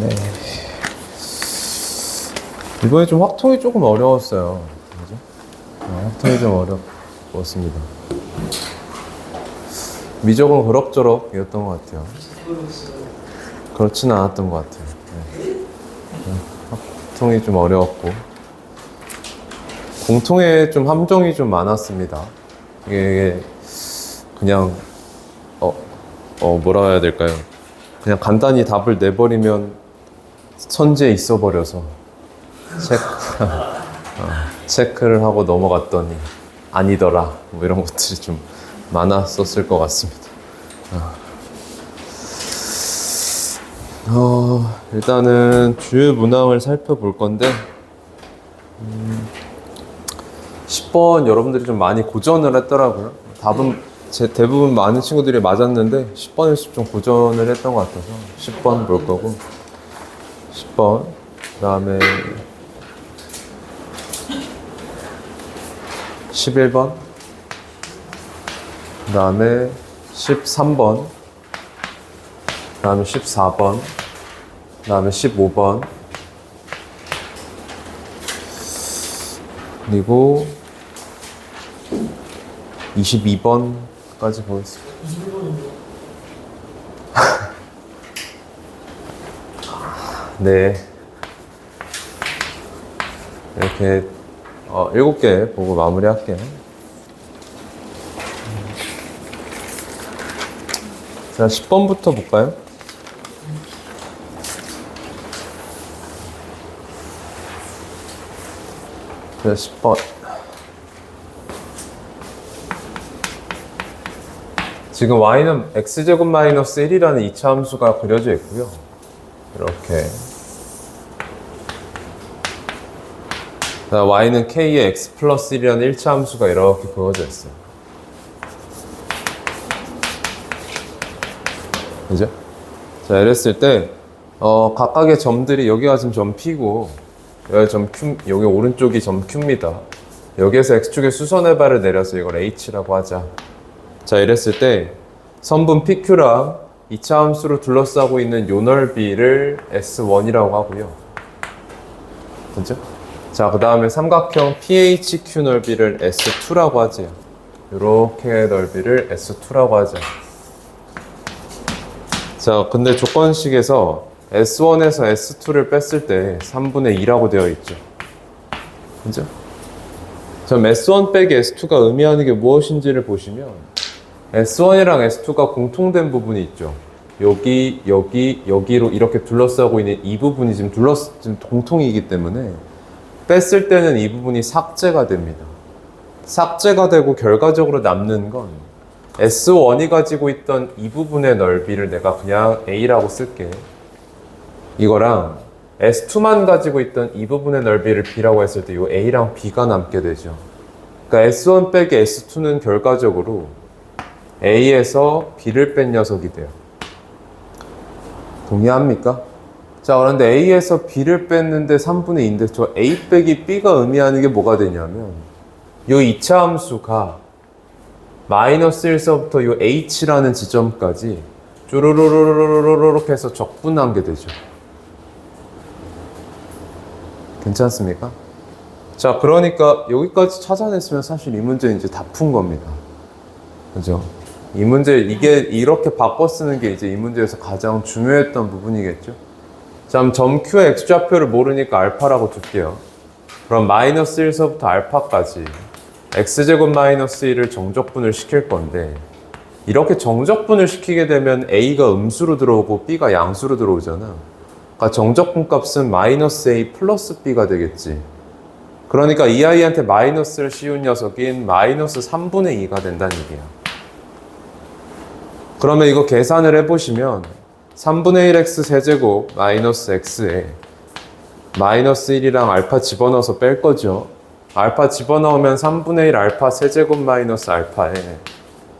네. 이번에 좀 확통이 조금 어려웠어요. 그죠? 확통이 좀 어려웠습니다. 미적은 그럭저럭이었던 것 같아요. 그렇지는 않았던 것 같아요. 네. 확통이 좀 어려웠고 공통의 좀 함정이 좀 많았습니다. 이게 그냥 뭐라 해야 될까요? 그냥 간단히 답을 내버리면 선지에 있어 버려서 체크를 하고 넘어갔더니 아니더라 뭐 이런 것들이 좀 많았었을 것 같습니다. 일단은 주요 문항을 살펴볼 건데 10번 여러분들이 좀 많이 고전을 했더라고요. 답은 대부분 많은 친구들이 맞았는데 10번에서 좀 고전을 했던 것 같아서 10번 볼 거고 10번 그 다음에 11번 그 다음에 13번 그 다음에 14번 그 다음에 15번 그리고 22번까지 보겠습니다. 22번인데요? 네. 이렇게 7개 보고 마무리할게요. 자, 10번부터 볼까요? 자, 10번. 지금 y는 x제곱 마이너스 1이라는 2차 함수가 그려져 있고요. 이렇게. y는 k의 x 플러스 1이라는 1차 함수가 이렇게 그어져 있어요. 그죠? 자, 이랬을 때, 각각의 점들이, 여기가 지금 점 P고, 여기 점 Q, 여기 오른쪽이 점 Q입니다. 여기에서 x축의 수선의 발을 내려서 이걸 h라고 하자. 자, 이랬을 때, 선분 PQ랑 2차 함수로 둘러싸고 있는 요 넓이를 S1이라고 하고요. 그죠? 자, 그 다음에 삼각형 PHQ 넓이를 S2라고 하지요. 요렇게 넓이를 S2라고 하죠. 자, 근데 조건식에서 S1에서 S2를 뺐을 때 3분의 2라고 되어 있죠. 그죠? 그럼 S1 빼기 S2가 의미하는 게 무엇인지를 보시면 S1이랑 S2가 공통된 부분이 있죠. 여기로 이렇게 둘러싸고 있는 이 부분이 지금 공통이기 때문에 뺐을 때는 이 부분이 삭제가 됩니다. 삭제가 되고 결과적으로 남는 건 S1이 가지고 있던 이 부분의 넓이를 내가 그냥 A라고 쓸게. 이거랑 S2만 가지고 있던 이 부분의 넓이를 B라고 했을 때 이 A랑 B가 남게 되죠. 그러니까 S1 빼기 S2는 결과적으로 A에서 B를 뺀 녀석이 돼요. 동의합니까? 자, 그런데 A에서 B를 뺐는데 3분의 2인데 저 A 빼기 B가 의미하는 게 뭐가 되냐면 이 2차 함수가 마이너스 1서부터 이 H라는 지점까지 쭈루루루루루루룩 해서 적분한 게 되죠. 괜찮습니까? 자, 그러니까 여기까지 찾아냈으면 사실 이 문제는 이제 다 푼 겁니다. 그죠? 이 문제, 이게 이렇게 바꿔 쓰는 게 이제 이 문제에서 가장 중요했던 부분이겠죠? 자, 그럼 점 Q의 X좌표를 모르니까 알파라고 둘게요. 그럼 마이너스 1서부터 알파까지 X제곱 마이너스 1을 정적분을 시킬 건데 이렇게 정적분을 시키게 되면 A가 음수로 들어오고 B가 양수로 들어오잖아. 그러니까 정적분 값은 마이너스 A 플러스 B가 되겠지. 그러니까 이 아이한테 마이너스를 씌운 녀석인 마이너스 3분의 2가 된다는 얘기야. 그러면 이거 계산을 해보시면 3분의 1x 세제곱 마이너스 x에 마이너스 1이랑 알파 집어넣어서 뺄 거죠. 알파 집어넣으면 3분의 1 알파 세제곱 마이너스 알파에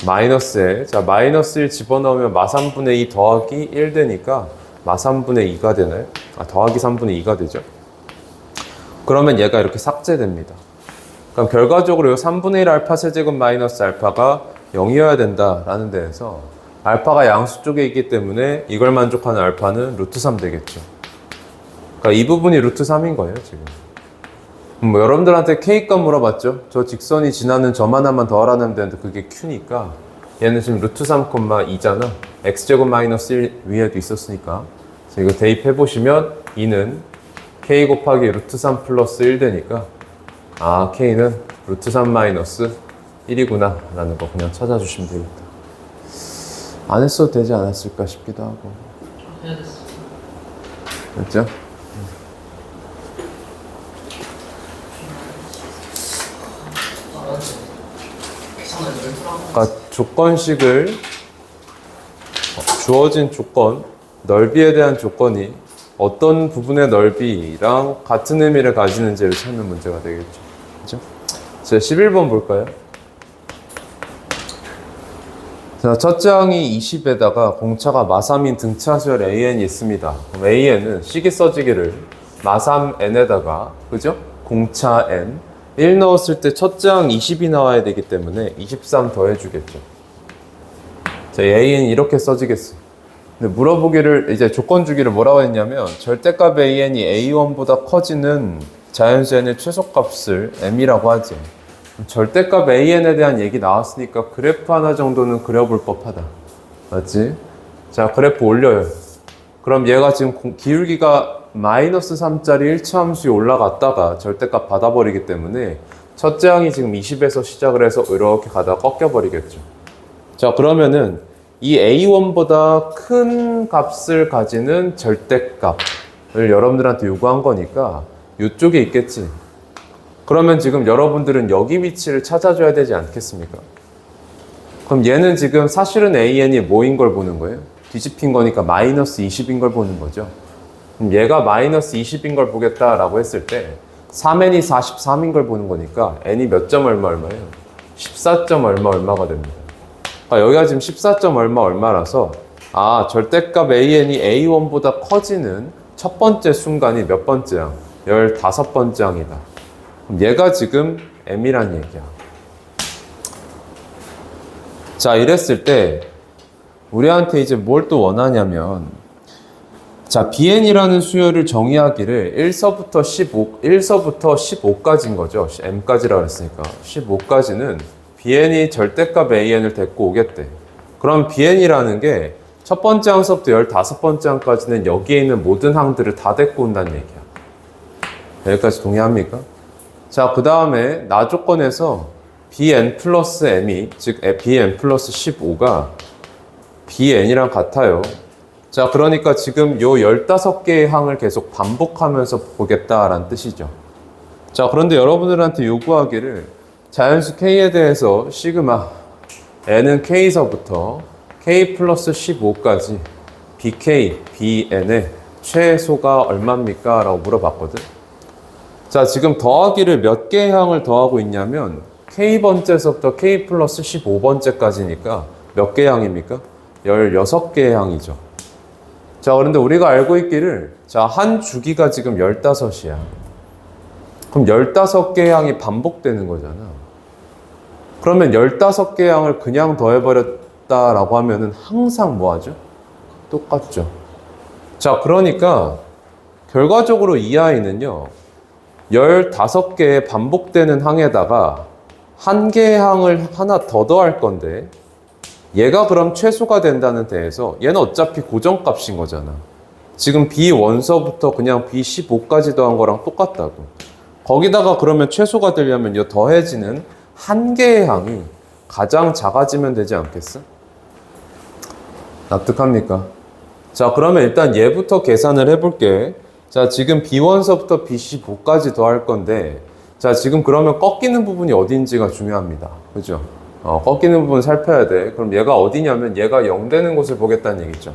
마이너스에 자 마이너스 1 집어넣으면 마 3분의 2 더하기 1 되니까 마 3분의 2가 되나요? 더하기 3분의 2가 되죠. 그러면 얘가 이렇게 삭제됩니다. 그럼 결과적으로 이 3분의 1 알파 세제곱 마이너스 알파가 0이어야 된다라는 데에서 알파가 양수 쪽에 있기 때문에 이걸 만족하는 알파는 루트 3 되겠죠. 그러니까 이 부분이 루트 3인 거예요, 지금. 뭐 여러분들한테 K값 물어봤죠? 저 직선이 지나는 점 하나만 더 알아내면 되는데 그게 Q니까 얘는 지금 루트 3,2잖아. X제곱 마이너스 1 위에도 있었으니까. 그래서 이거 대입해보시면 2는 K 곱하기 루트 3 플러스 1 되니까 아, K는 루트 3 마이너스 1이구나 라는 거 그냥 찾아주시면 되겠다. 안 했어도 되지 않았을까 싶기도 하고. 해야 됐어. 됐죠? 그러니까 조건식을 주어진 조건, 넓이에 대한 조건이 어떤 부분의 넓이랑 같은 의미를 가지는지를 찾는 문제가 되겠죠. 그죠? 자, 11번 볼까요? 자, 첫째 항이 20에다가 공차가 마3인 등차수열 AN이 있습니다. 그럼 AN은 식이 써지기를 마3 N에다가, 그죠? 공차 N 1 넣었을 때 첫째 항 20이 나와야 되기 때문에 23 더해주겠죠. 자, AN이 이렇게 써지겠어. 근데 물어보기를, 이제 조건 주기를 뭐라고 했냐면, 절대값 AN이 A1보다 커지는 자연수 N의 최소값을 M이라고 하지. 절대값 AN에 대한 얘기 나왔으니까 그래프 하나 정도는 그려볼 법하다. 맞지? 자, 그래프 올려요. 그럼 얘가 지금 기울기가 마이너스 3짜리 1차 함수에 올라갔다가 절대값 받아버리기 때문에 첫째 항이 지금 20에서 시작을 해서 이렇게 가다가 꺾여버리겠죠. 자, 그러면은 이 A1보다 큰 값을 가지는 절대값을 여러분들한테 요구한 거니까 이쪽에 있겠지. 그러면 지금 여러분들은 여기 위치를 찾아줘야 되지 않겠습니까? 그럼 얘는 지금 사실은 AN이 뭐인 걸 보는 거예요? 뒤집힌 거니까 마이너스 20인 걸 보는 거죠. 그럼 얘가 마이너스 20인 걸 보겠다라고 했을 때 3n이 43인 걸 보는 거니까 n이 몇 점 얼마예요? 14점 얼마가 됩니다. 그러니까 여기가 지금 14점 얼마라서 아, 절대값 AN이 A1보다 커지는 첫 번째 순간이 몇 번째 항? 15번째 항이다. 그럼 얘가 지금 M이란 얘기야. 자, 이랬을 때 우리한테 이제 뭘 또 원하냐면, 자, BN이라는 수열을 정의하기를 1서부터 15까지인 거죠. M까지라고 했으니까 15까지는 BN이 절대값 AN을 데리고 오겠대. 그럼 BN이라는 게 첫 번째 항서부터 15번째 항까지는 여기에 있는 모든 항들을 다 데리고 온다는 얘기야. 여기까지 동의합니까? 자, 그 다음에 나 조건에서 BN 플러스 M이, 즉 BN 플러스 15가 BN이랑 같아요. 자, 그러니까 지금 요 15개의 항을 계속 반복하면서 보겠다라는 뜻이죠. 자, 그런데 여러분들한테 요구하기를 자연수 K에 대해서 시그마 N은 K서부터 K 플러스 15까지 BK, BN의 최소가 얼마입니까? 라고 물어봤거든. 자, 지금 더하기를 몇 개의 항을 더하고 있냐면 K번째서부터 K 플러스 15번째까지니까 몇 개의 항입니까? 16개의 항이죠. 자, 그런데 우리가 알고 있기를, 자, 한 주기가 지금 15이야. 그럼 15개의 항이 반복되는 거잖아. 그러면 15개의 항을 그냥 더해버렸다라고 하면은 항상 뭐 하죠? 똑같죠. 자, 그러니까 결과적으로 이 아이는요, 15개의 반복되는 항에다가 한 개의 항을 하나 더 더할 건데, 얘가 그럼 최소가 된다는 데에서 얘는 어차피 고정값인 거잖아. 지금 B1서부터 그냥 B15까지 더한 거랑 똑같다고. 거기다가 그러면 최소가 되려면 이 더해지는 한 개의 항이 가장 작아지면 되지 않겠어? 납득합니까? 자, 그러면 일단 얘부터 계산을 해볼게. 자, 지금 B1서부터 B15까지 더할 건데, 자, 지금 그러면 꺾이는 부분이 어딘지가 중요합니다. 그죠? 꺾이는 부분 살펴야 돼. 그럼 얘가 어디냐면 얘가 0 되는 곳을 보겠다는 얘기죠.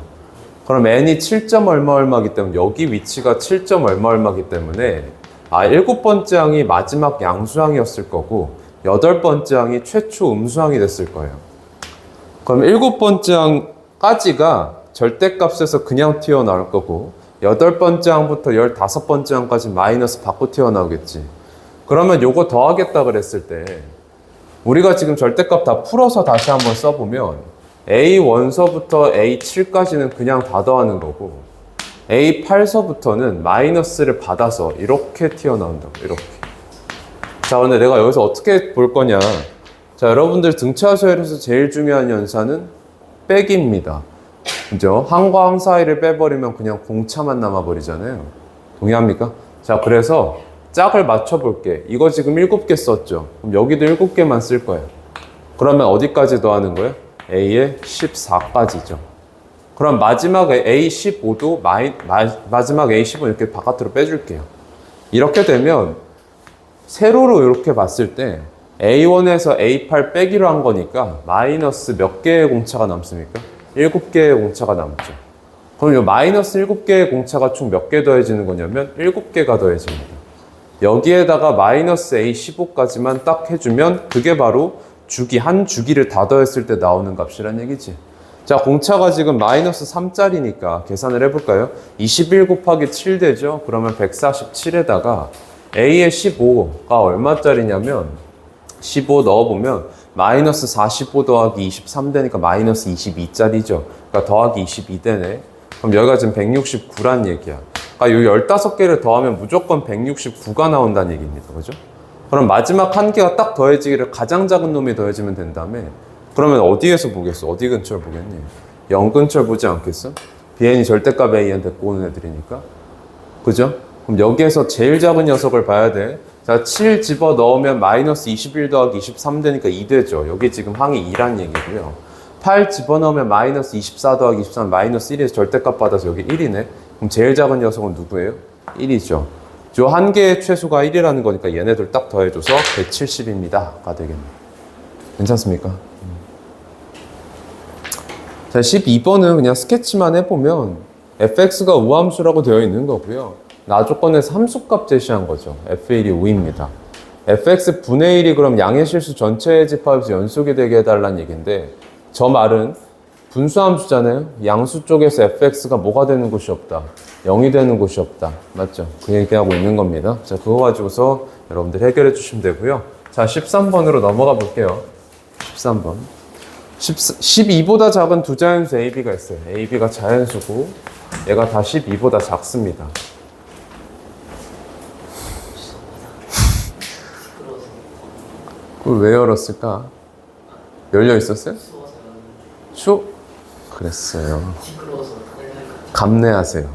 그럼 n이 7점 얼마이기 때문에 여기 위치가 7점 얼마이기 때문에 7번째 항이 마지막 양수항이었을 거고 8번째 항이 최초 음수항이 됐을 거예요. 그럼 7번째 항까지가 절대값에서 그냥 튀어나올 거고 8번째 항부터 15번째 항까지 마이너스 받고 튀어나오겠지. 그러면 요거 더하겠다 그랬을 때 우리가 지금 절대값 다 풀어서 다시 한번 써보면 A1서부터 A7까지는 그냥 다 더하는 거고 A8서부터는 마이너스를 받아서 이렇게 튀어나온다고. 이렇게. 자, 근데 내가 여기서 어떻게 볼 거냐. 자, 여러분들 등차 서열에서 제일 중요한 연산은 빼기입니다. 그죠? 항과 항 사이를 빼버리면 그냥 공차만 남아버리잖아요. 동의합니까? 자, 그래서 짝을 맞춰볼게. 이거 지금 7개 썼죠? 그럼 여기도 7개만 쓸 거예요. 그러면 어디까지 더하는 거예요? A에 14까지죠. 그럼 마지막에 A15도 마지막 A15 이렇게 바깥으로 빼줄게요. 이렇게 되면 세로로 이렇게 봤을 때 A1에서 A8 빼기로 한 거니까 마이너스 몇 개의 공차가 남습니까? 7개의 공차가 남죠. 그럼 이 마이너스 7개의 공차가 총 몇 개 더해지는 거냐면 7개가 더해집니다. 여기에다가 마이너스 A15까지만 딱 해주면 그게 바로 한 주기를 다 더했을 때 나오는 값이란 얘기지. 자, 공차가 지금 마이너스 3짜리니까 계산을 해볼까요? 21 곱하기 7 되죠? 그러면 147에다가 A의 15가 얼마짜리냐면 15 넣어보면 마이너스 45 더하기 23 되니까 마이너스 22짜리죠. 그러니까 더하기 22 되네. 그럼 여기가 지금 169란 얘기야. 그러니까 요 15개를 더하면 무조건 169가 나온다는 얘기입니다. 그죠? 그럼 마지막 한 개가 딱 더해지기를 가장 작은 놈이 더해지면 된다며. 그러면 어디에서 보겠어? 어디 근처를 보겠니? 0 근처를 보지 않겠어? BN이 절대값 AN 데리고 오는 애들이니까. 그죠? 그럼 여기에서 제일 작은 녀석을 봐야 돼. 자, 7 집어 넣으면 마이너스 21 더하기 23 되니까 2 되죠. 여기 지금 항이 2란 얘기고요. 8 집어 넣으면 마이너스 24 더하기 23 마이너스 1에서 절대값 받아서 여기 1이네. 그럼 제일 작은 녀석은 누구예요? 1이죠. 요 한 개의 최소가 1이라는 거니까 얘네들 딱 더해줘서 170입니다가 되겠네. 괜찮습니까? 자, 12번은 그냥 스케치만 해보면 fx가 우함수라고 되어 있는 거고요. 나 조건에서 함수값 제시한 거죠. f1이 우입니다. fx 분의 1이 그럼 양의 실수 전체의 집합에서 연속이 되게 해달라는 얘기인데 저 말은 분수함수잖아요. 양수 쪽에서 fx가 뭐가 되는 곳이 없다. 0이 되는 곳이 없다. 맞죠? 그 얘기하고 있는 겁니다. 자, 그거 가지고서 여러분들 해결해 주시면 되고요. 자, 13번으로 넘어가 볼게요. 13번. 12보다 작은 두 자연수 AB가 있어요. AB가 자연수고 얘가 다 12보다 작습니다. 그걸 왜 열었을까? 열려 있었어요? 그랬어요. 감내하세요.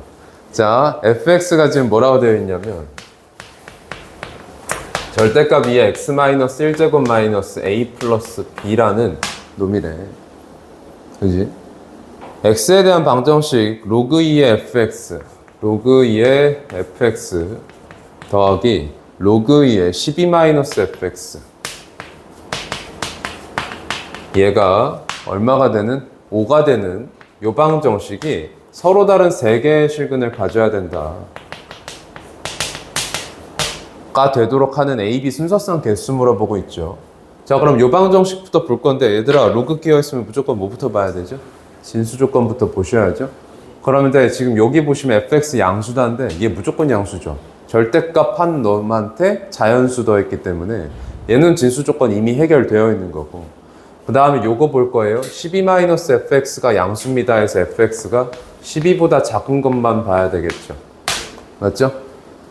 자, fx가 지금 뭐라고 되어 있냐면 절대값 2에 x-1제곱 a 플러스 b라는 놈이래. 그지? x에 대한 방정식 로그 2의 fx 로그 2의 fx 더하기 로그 2의 12-fx 얘가 얼마가 되는? 5가 되는 요 방정식이 서로 다른 3개의 실근을 가져야 된다 가 되도록 하는 A, B 순서상 개수 물어보고 있죠. 자, 그럼 요 방정식부터 볼 건데 얘들아 로그 끼어 있으면 무조건 뭐부터 봐야 되죠? 진수 조건부터 보셔야죠. 그러면 지금 여기 보시면 fx 양수다인데 얘 무조건 양수죠. 절대값 한 놈한테 자연수 더했기 때문에 얘는 진수 조건 이미 해결되어 있는 거고 그 다음에 요거 볼 거예요. 12-fx가 양수입니다 해서 fx가 12보다 작은 것만 봐야 되겠죠. 맞죠?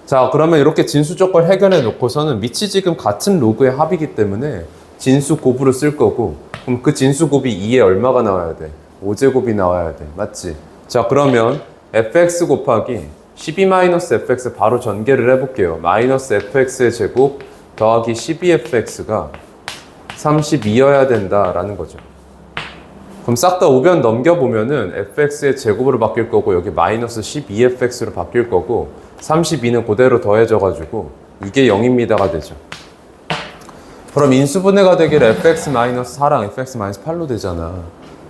자, 그러면 이렇게 진수 조건 해결해 놓고서는 밑이 지금 같은 로그의 합이기 때문에 진수 곱으로 쓸 거고 그럼 그 진수 곱이 2에 얼마가 나와야 돼? 5제곱이 나와야 돼. 맞지? 자, 그러면 fx 곱하기 12-fx 바로 전개를 해볼게요. 마이너스 fx의 제곱 더하기 12fx가 32여야 된다라는 거죠. 그럼 싹 다 우변 넘겨보면은 fx의 제곱으로 바뀔 거고 여기 마이너스 12fx로 바뀔 거고 32는 그대로 더해져가지고 이게 0입니다가 되죠. 그럼 인수분해가 되기를 fx-4랑 fx-8로 되잖아.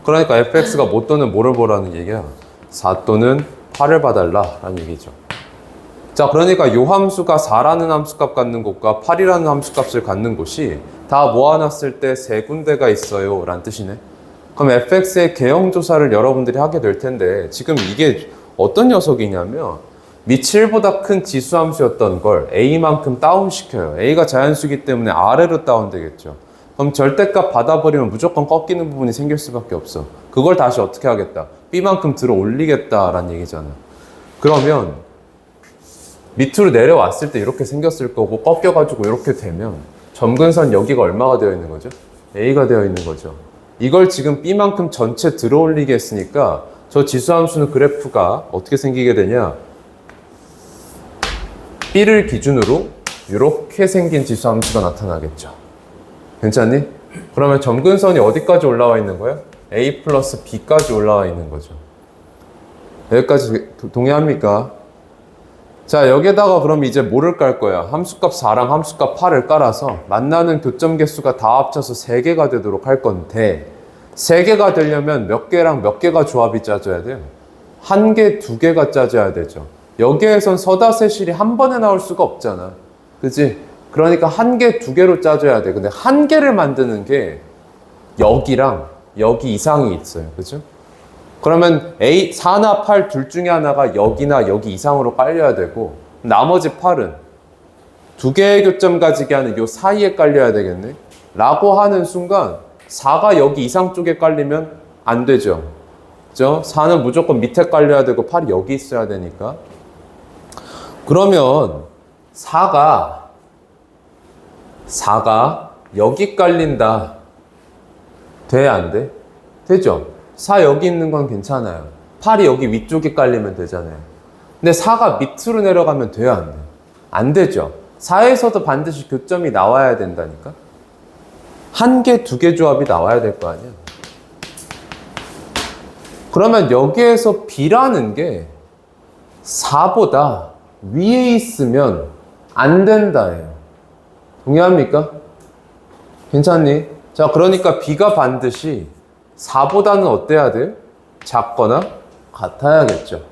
그러니까 fx가 못 또는 뭐를 보라는 얘기야? 4 또는 8을 봐달라 라는 얘기죠. 자, 그러니까 요 함수가 4라는 함수값 갖는 곳과 8이라는 함수값을 갖는 곳이 다 모아놨을 때 3군데가 있어요 라는 뜻이네. 그럼 fx의 개형조사를 여러분들이 하게 될 텐데 지금 이게 어떤 녀석이냐면 밑 7보다 큰 지수함수였던 걸 a만큼 다운시켜요. a가 자연수이기 때문에 아래로 다운되겠죠. 그럼 절대값 받아버리면 무조건 꺾이는 부분이 생길 수밖에 없어. 그걸 다시 어떻게 하겠다? B만큼 들어 올리겠다라는 얘기잖아. 그러면 밑으로 내려왔을 때 이렇게 생겼을 거고 꺾여가지고 이렇게 되면 점근선 여기가 얼마가 되어 있는 거죠? A가 되어 있는 거죠. 이걸 지금 B만큼 전체 들어 올리게 했으니까 저 지수함수는 그래프가 어떻게 생기게 되냐? B를 기준으로 이렇게 생긴 지수함수가 나타나겠죠. 괜찮니? 그러면 점근선이 어디까지 올라와 있는 거야? A 플러스 B까지 올라와 있는 거죠. 여기까지 동의합니까? 자, 여기에다가 그럼 이제 뭐를 깔 거야? 함수값 4랑 함수값 8을 깔아서 만나는 교점 개수가 다 합쳐서 3개가 되도록 할 건데 3개가 되려면 몇 개랑 몇 개가 조합이 짜져야 돼요? 1개, 2개가 짜져야 되죠. 여기에선 서다세실이 한 번에 나올 수가 없잖아. 그치? 그러니까 1개, 2개로 짜줘야 돼. 근데 1개를 만드는 게 여기랑 여기 이상이 있어요. 그죠? 그러면 A, 4나 8 둘 중에 하나가 여기나 여기 이상으로 깔려야 되고 나머지 8은 2개의 교점 가지게 하는 요 사이에 깔려야 되겠네. 라고 하는 순간 4가 여기 이상 쪽에 깔리면 안 되죠. 그죠? 4는 무조건 밑에 깔려야 되고 8이 여기 있어야 되니까. 그러면 4가 여기 깔린다. 돼, 안 돼? 되죠? 4 여기 있는 건 괜찮아요. 8이 여기 위쪽에 깔리면 되잖아요. 근데 4가 밑으로 내려가면 돼요, 안 돼요? 안 되죠? 4에서도 반드시 교점이 나와야 된다니까? 1개, 2개 조합이 나와야 될 거 아니야? 그러면 여기에서 B라는 게 4보다 위에 있으면 안 된다예요. 동의합니까? 괜찮니? 자, 그러니까 B가 반드시 4보다는 어때야 돼요? 작거나 같아야겠죠.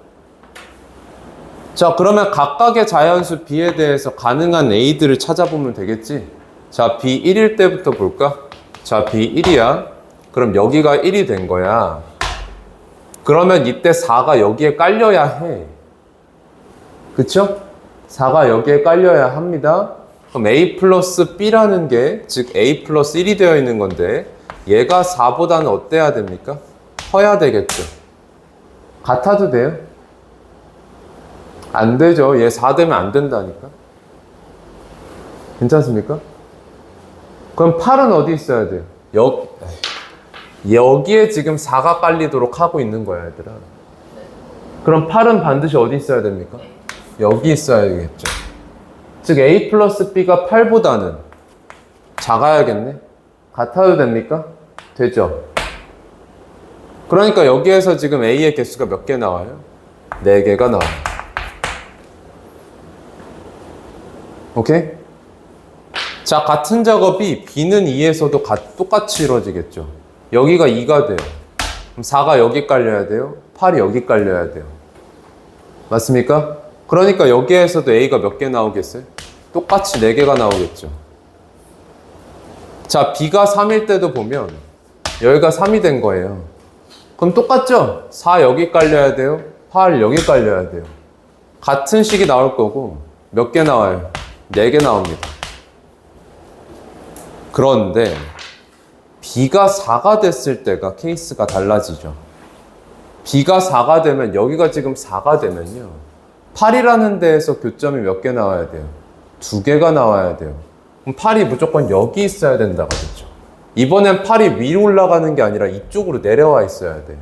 자, 그러면 각각의 자연수 B에 대해서 가능한 A들을 찾아보면 되겠지? 자, B 1일 때부터 볼까? 자, B 1이야. 그럼 여기가 1이 된 거야. 그러면 이때 4가 여기에 깔려야 해. 그쵸? 4가 여기에 깔려야 합니다. 그럼 A 플러스 B라는 게, 즉 A 플러스 1이 되어 있는 건데 얘가 4보다는 어때야 됩니까? 커야 되겠죠. 같아도 돼요? 안 되죠. 얘 4 되면 안 된다니까. 괜찮습니까? 그럼 8은 어디 있어야 돼요? 여기에 지금 4가 깔리도록 하고 있는 거야, 얘들아. 그럼 8은 반드시 어디 있어야 됩니까? 여기 있어야겠죠. 즉 A 플러스 B가 8보다는 작아야겠네. 같아도 됩니까? 되죠. 그러니까 여기에서 지금 A의 개수가 몇 개 나와요? 4개가 나와요. 오케이? 자, 같은 작업이 B는 2에서도 똑같이 이루어지겠죠. 여기가 2가 돼요. 그럼 4가 여기 깔려야 돼요. 8이 여기 깔려야 돼요. 맞습니까? 그러니까 여기에서도 A가 몇 개 나오겠어요? 똑같이 4개가 나오겠죠. 자, B가 3일 때도 보면 여기가 3이 된 거예요. 그럼 똑같죠? 4 여기 깔려야 돼요. 8 여기 깔려야 돼요. 같은 식이 나올 거고 몇 개 나와요? 4개 나옵니다. 그런데 B가 4가 됐을 때가 케이스가 달라지죠. B가 4가 되면 여기가 지금 4가 되면요. 8이라는 데에서 교점이 몇 개 나와야 돼요? 2개가 나와야 돼요. 그럼 8이 무조건 여기 있어야 된다고 그랬죠. 이번엔 8이 위로 올라가는 게 아니라 이쪽으로 내려와 있어야 돼요.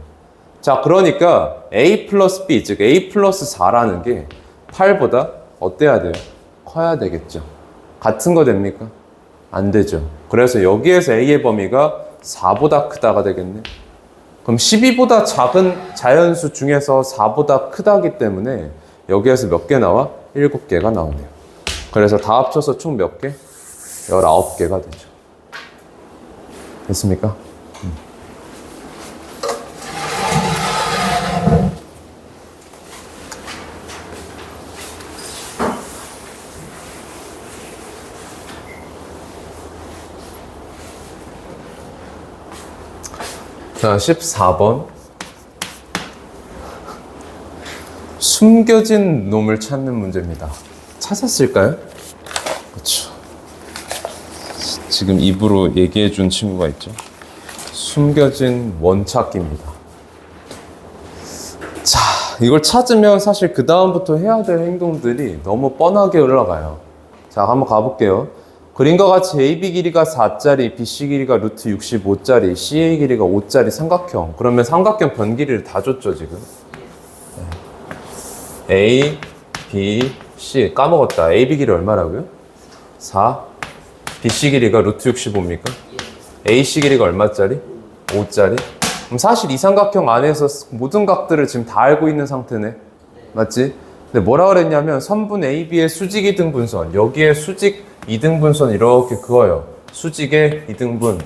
자, 그러니까 A 플러스 B, 즉 A 플러스 4라는 게 8보다 어때야 돼요? 커야 되겠죠. 같은 거 됩니까? 안 되죠. 그래서 여기에서 A의 범위가 4보다 크다가 되겠네. 그럼 12보다 작은 자연수 중에서 4보다 크다기 때문에 여기에서 몇 개 나와? 7개가 나오네요. 그래서 다 합쳐서 총 몇 개? 19개가 되죠. 됐습니까? 자, 14번. 숨겨진 놈을 찾는 문제입니다. 찾았을까요? 그렇죠. 지금 입으로 얘기해 준 친구가 있죠. 숨겨진 원찾기입니다. 자, 이걸 찾으면 사실 그 다음부터 해야 될 행동들이 너무 뻔하게 흘러가요. 자, 한번 가볼게요. 그림과 같이 AB 길이가 4짜리, BC 길이가 루트 65짜리, CA 길이가 5짜리 삼각형. 그러면 삼각형 변 길이를 다 줬죠, 지금. A, B, C. 까먹었다. AB 길이 얼마라고요? 4. BC 길이가 루트 65입니까? AC 길이가 얼마짜리? 5짜리? 그럼 사실 이 삼각형 안에서 모든 각들을 지금 다 알고 있는 상태네. 맞지? 근데 뭐라 그랬냐면 선분 AB의 수직 이등분선, 여기에 수직 이등분선 이렇게 그어요. 수직의 이등분.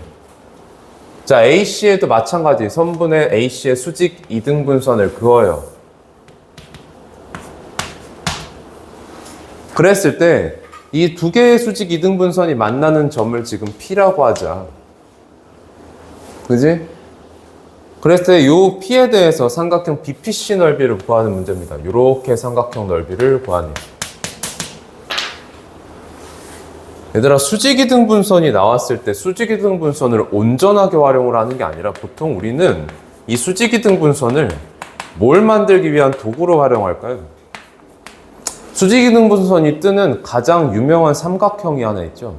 자, AC에도 마찬가지. 선분의 AC의 수직 이등분선을 그어요. 그랬을 때 이 두 개의 수직 이등분선이 만나는 점을 지금 P라고 하자. 그지? 그랬을 때 이 P에 대해서 삼각형 BPC 넓이를 구하는 문제입니다. 이렇게 삼각형 넓이를 구하네요. 얘들아, 수직이등분선이 나왔을 때 수직이등분선을 온전하게 활용을 하는 게 아니라 보통 우리는 이 수직이등분선을 뭘 만들기 위한 도구로 활용할까요? 수직이등분선이 뜨는 가장 유명한 삼각형이 하나 있죠.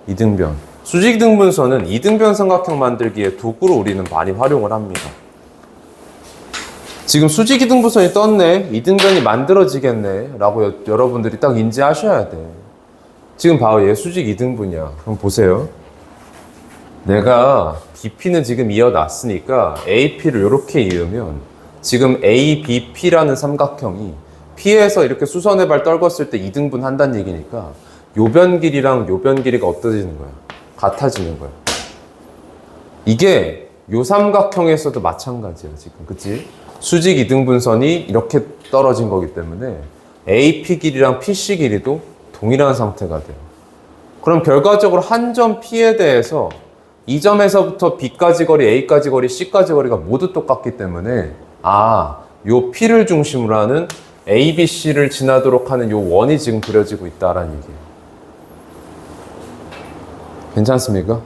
이등변. 수직이등분선은 이등변 삼각형 만들기에 도구로 우리는 많이 활용을 합니다. 지금 수직이등분선이 떴네, 이등변이 만들어지겠네 라고 여러분들이 딱 인지하셔야 돼. 지금 봐요, 얘 수직 이등분이야. 그럼 보세요. 내가 BP는 지금 이어놨으니까 AP를 이렇게 이으면 지금 ABP라는 삼각형이 P에서 이렇게 수선의 발 떨궜을 때 이등분 한다는 얘기니까 요변 길이랑 요변 길이가 어떠지는 거야? 같아지는 거야. 이게 요 삼각형에서도 마찬가지야, 지금. 그치? 수직 이등분선이 이렇게 떨어진 거기 때문에 AP 길이랑 PC 길이도 동일한 상태가 돼요. 그럼 결과적으로 한 점 P에 대해서 이 점에서부터 B까지 거리, A까지 거리, C까지 거리가 모두 똑같기 때문에 요 P를 중심으로 하는 ABC를 지나도록 하는 요 원이 지금 그려지고 있다라는 얘기예요. 괜찮습니까?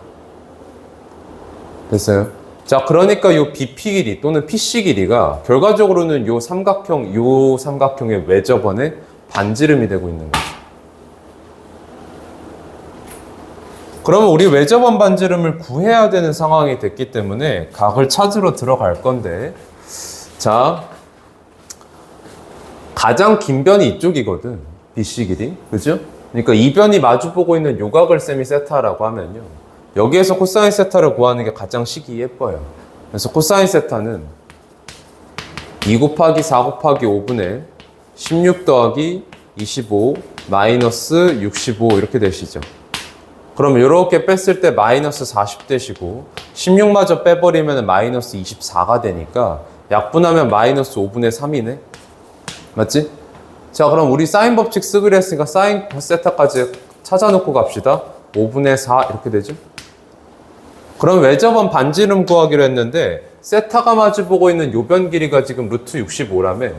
됐어요? 자, 그러니까 요 BP 길이 또는 PC 길이가 결과적으로는 요 삼각형의 외접원의 반지름이 되고 있는 거죠. 그러면 우리 외접원 반지름을 구해야 되는 상황이 됐기 때문에 각을 찾으러 들어갈 건데, 자, 가장 긴 변이 이쪽이거든. BC 길이. 그죠? 그러니까 이 변이 마주보고 있는 요 각을 쌤이 세타라고 하면요. 여기에서 코사인 세타를 구하는 게 가장 식이 예뻐요. 그래서 코사인 세타는 2 곱하기 4 곱하기 5분의 16 더하기 25 마이너스 65 이렇게 되시죠. 그러면 이렇게 뺐을 때 마이너스 40 되시고 16마저 빼버리면 마이너스 24가 되니까 약분하면 마이너스 5분의 3이네. 맞지? 자, 그럼 우리 사인 법칙 쓰기로 했으니까 사인 세타까지 찾아놓고 갑시다. 5분의 4 이렇게 되죠? 그럼 외접원 반지름 구하기로 했는데 세타가 마주보고 있는 요변 길이가 지금 루트 65라며.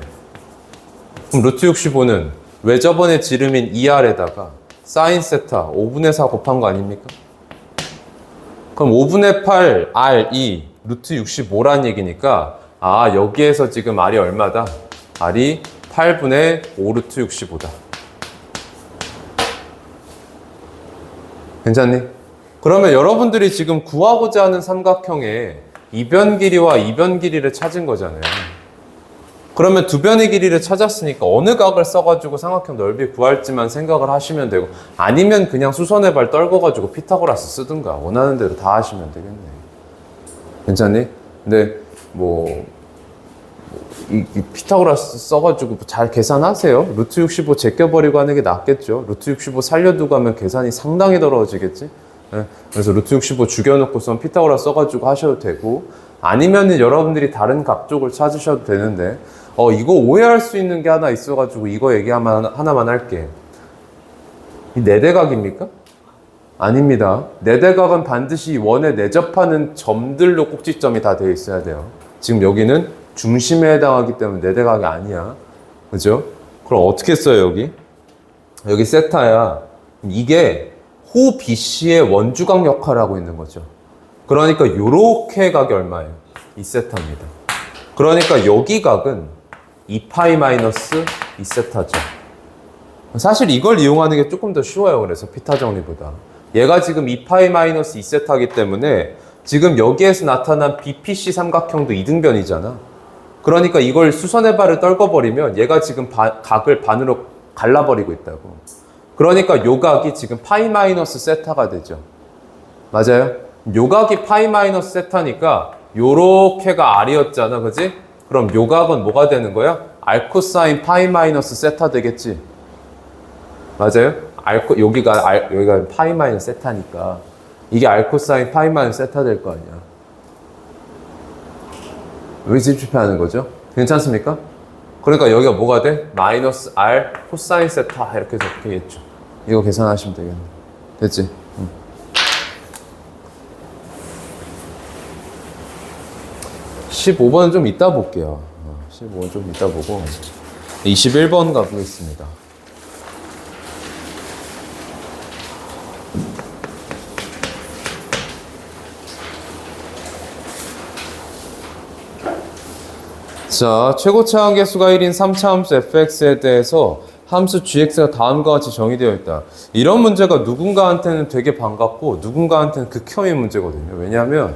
그럼 루트 65는 외접원의 지름인 2R에다가 사인 세타 5분의 4 곱한 거 아닙니까? 그럼 5분의 8 R2 루트 65란 얘기니까 여기에서 지금 R이 얼마다? R이 8분의 5 루트 65다. 괜찮니? 그러면 여러분들이 지금 구하고자 하는 삼각형의 이변 길이와 이변 길이를 찾은 거잖아요. 그러면 두 변의 길이를 찾았으니까 어느 각을 써가지고 삼각형 넓이 구할지만 생각을 하시면 되고, 아니면 그냥 수선의 발 떨궈가지고 피타고라스 쓰든가 원하는 대로 다 하시면 되겠네. 괜찮니? 근데 이 피타고라스 써가지고 잘 계산하세요. 루트 65 제껴버리고 하는 게 낫겠죠. 루트 65 살려두고 하면 계산이 상당히 더러워지겠지. 네. 그래서 루트 65 죽여놓고선 피타고라스 써가지고 하셔도 되고, 아니면은 여러분들이 다른 각 쪽을 찾으셔도 되는데, 이거 오해할 수 있는 게 하나 있어가지고 이거 얘기하면 하나만 할게. 이 네대각입니까? 아닙니다. 네대각은 반드시 원에 내접하는 점들로 꼭지점이 다 되어 있어야 돼요. 지금 여기는 중심에 해당하기 때문에 네대각이 아니야. 그죠? 그럼 어떻게 써요, 여기? 여기 세타야. 이게 호 BC의 원주각 역할을 하고 있는 거죠. 그러니까 요렇게 각이 얼마예요? 2세타입니다. 그러니까 여기 각은 2파이 마이너스 2세타죠. 사실 이걸 이용하는 게 조금 더 쉬워요. 그래서 피타 정리보다. 얘가 지금 2파이 마이너스 2세타이기 때문에 지금 여기에서 나타난 BPC 삼각형도 이등변이잖아. 그러니까 이걸 수선의 발을 떨궈버리면 얘가 지금 각을 반으로 갈라버리고 있다고. 그러니까 요 각이 지금 파이 마이너스 세타가 되죠. 맞아요? 요 각이 파이 마이너스 세타니까 요렇게가 R이었잖아. 그지? 그럼 요 각은 뭐가 되는 거야? R 코사인 파이 마이너스 세타 되겠지? 맞아요? 여기가 파이 마이너스 세타니까 이게 R 코사인 파이 마이너스 세타 될 거 아니야. 왜 집집하는 거죠? 괜찮습니까? 그러니까 여기가 뭐가 돼? 마이너스 R 코사인 세타 이렇게 적혀있죠. 이거 계산하시면 되겠네. 됐지? 15번은 좀 이따 볼게요. 15번 좀 이따 보고 21번 가보겠습니다. 자, 최고차 함계수가 1인 3차 함수 fx에 대해서 함수 gx가 다음과 같이 정의되어 있다. 이런 문제가 누군가한테는 되게 반갑고 누군가한테는 극혐인 문제거든요. 왜냐하면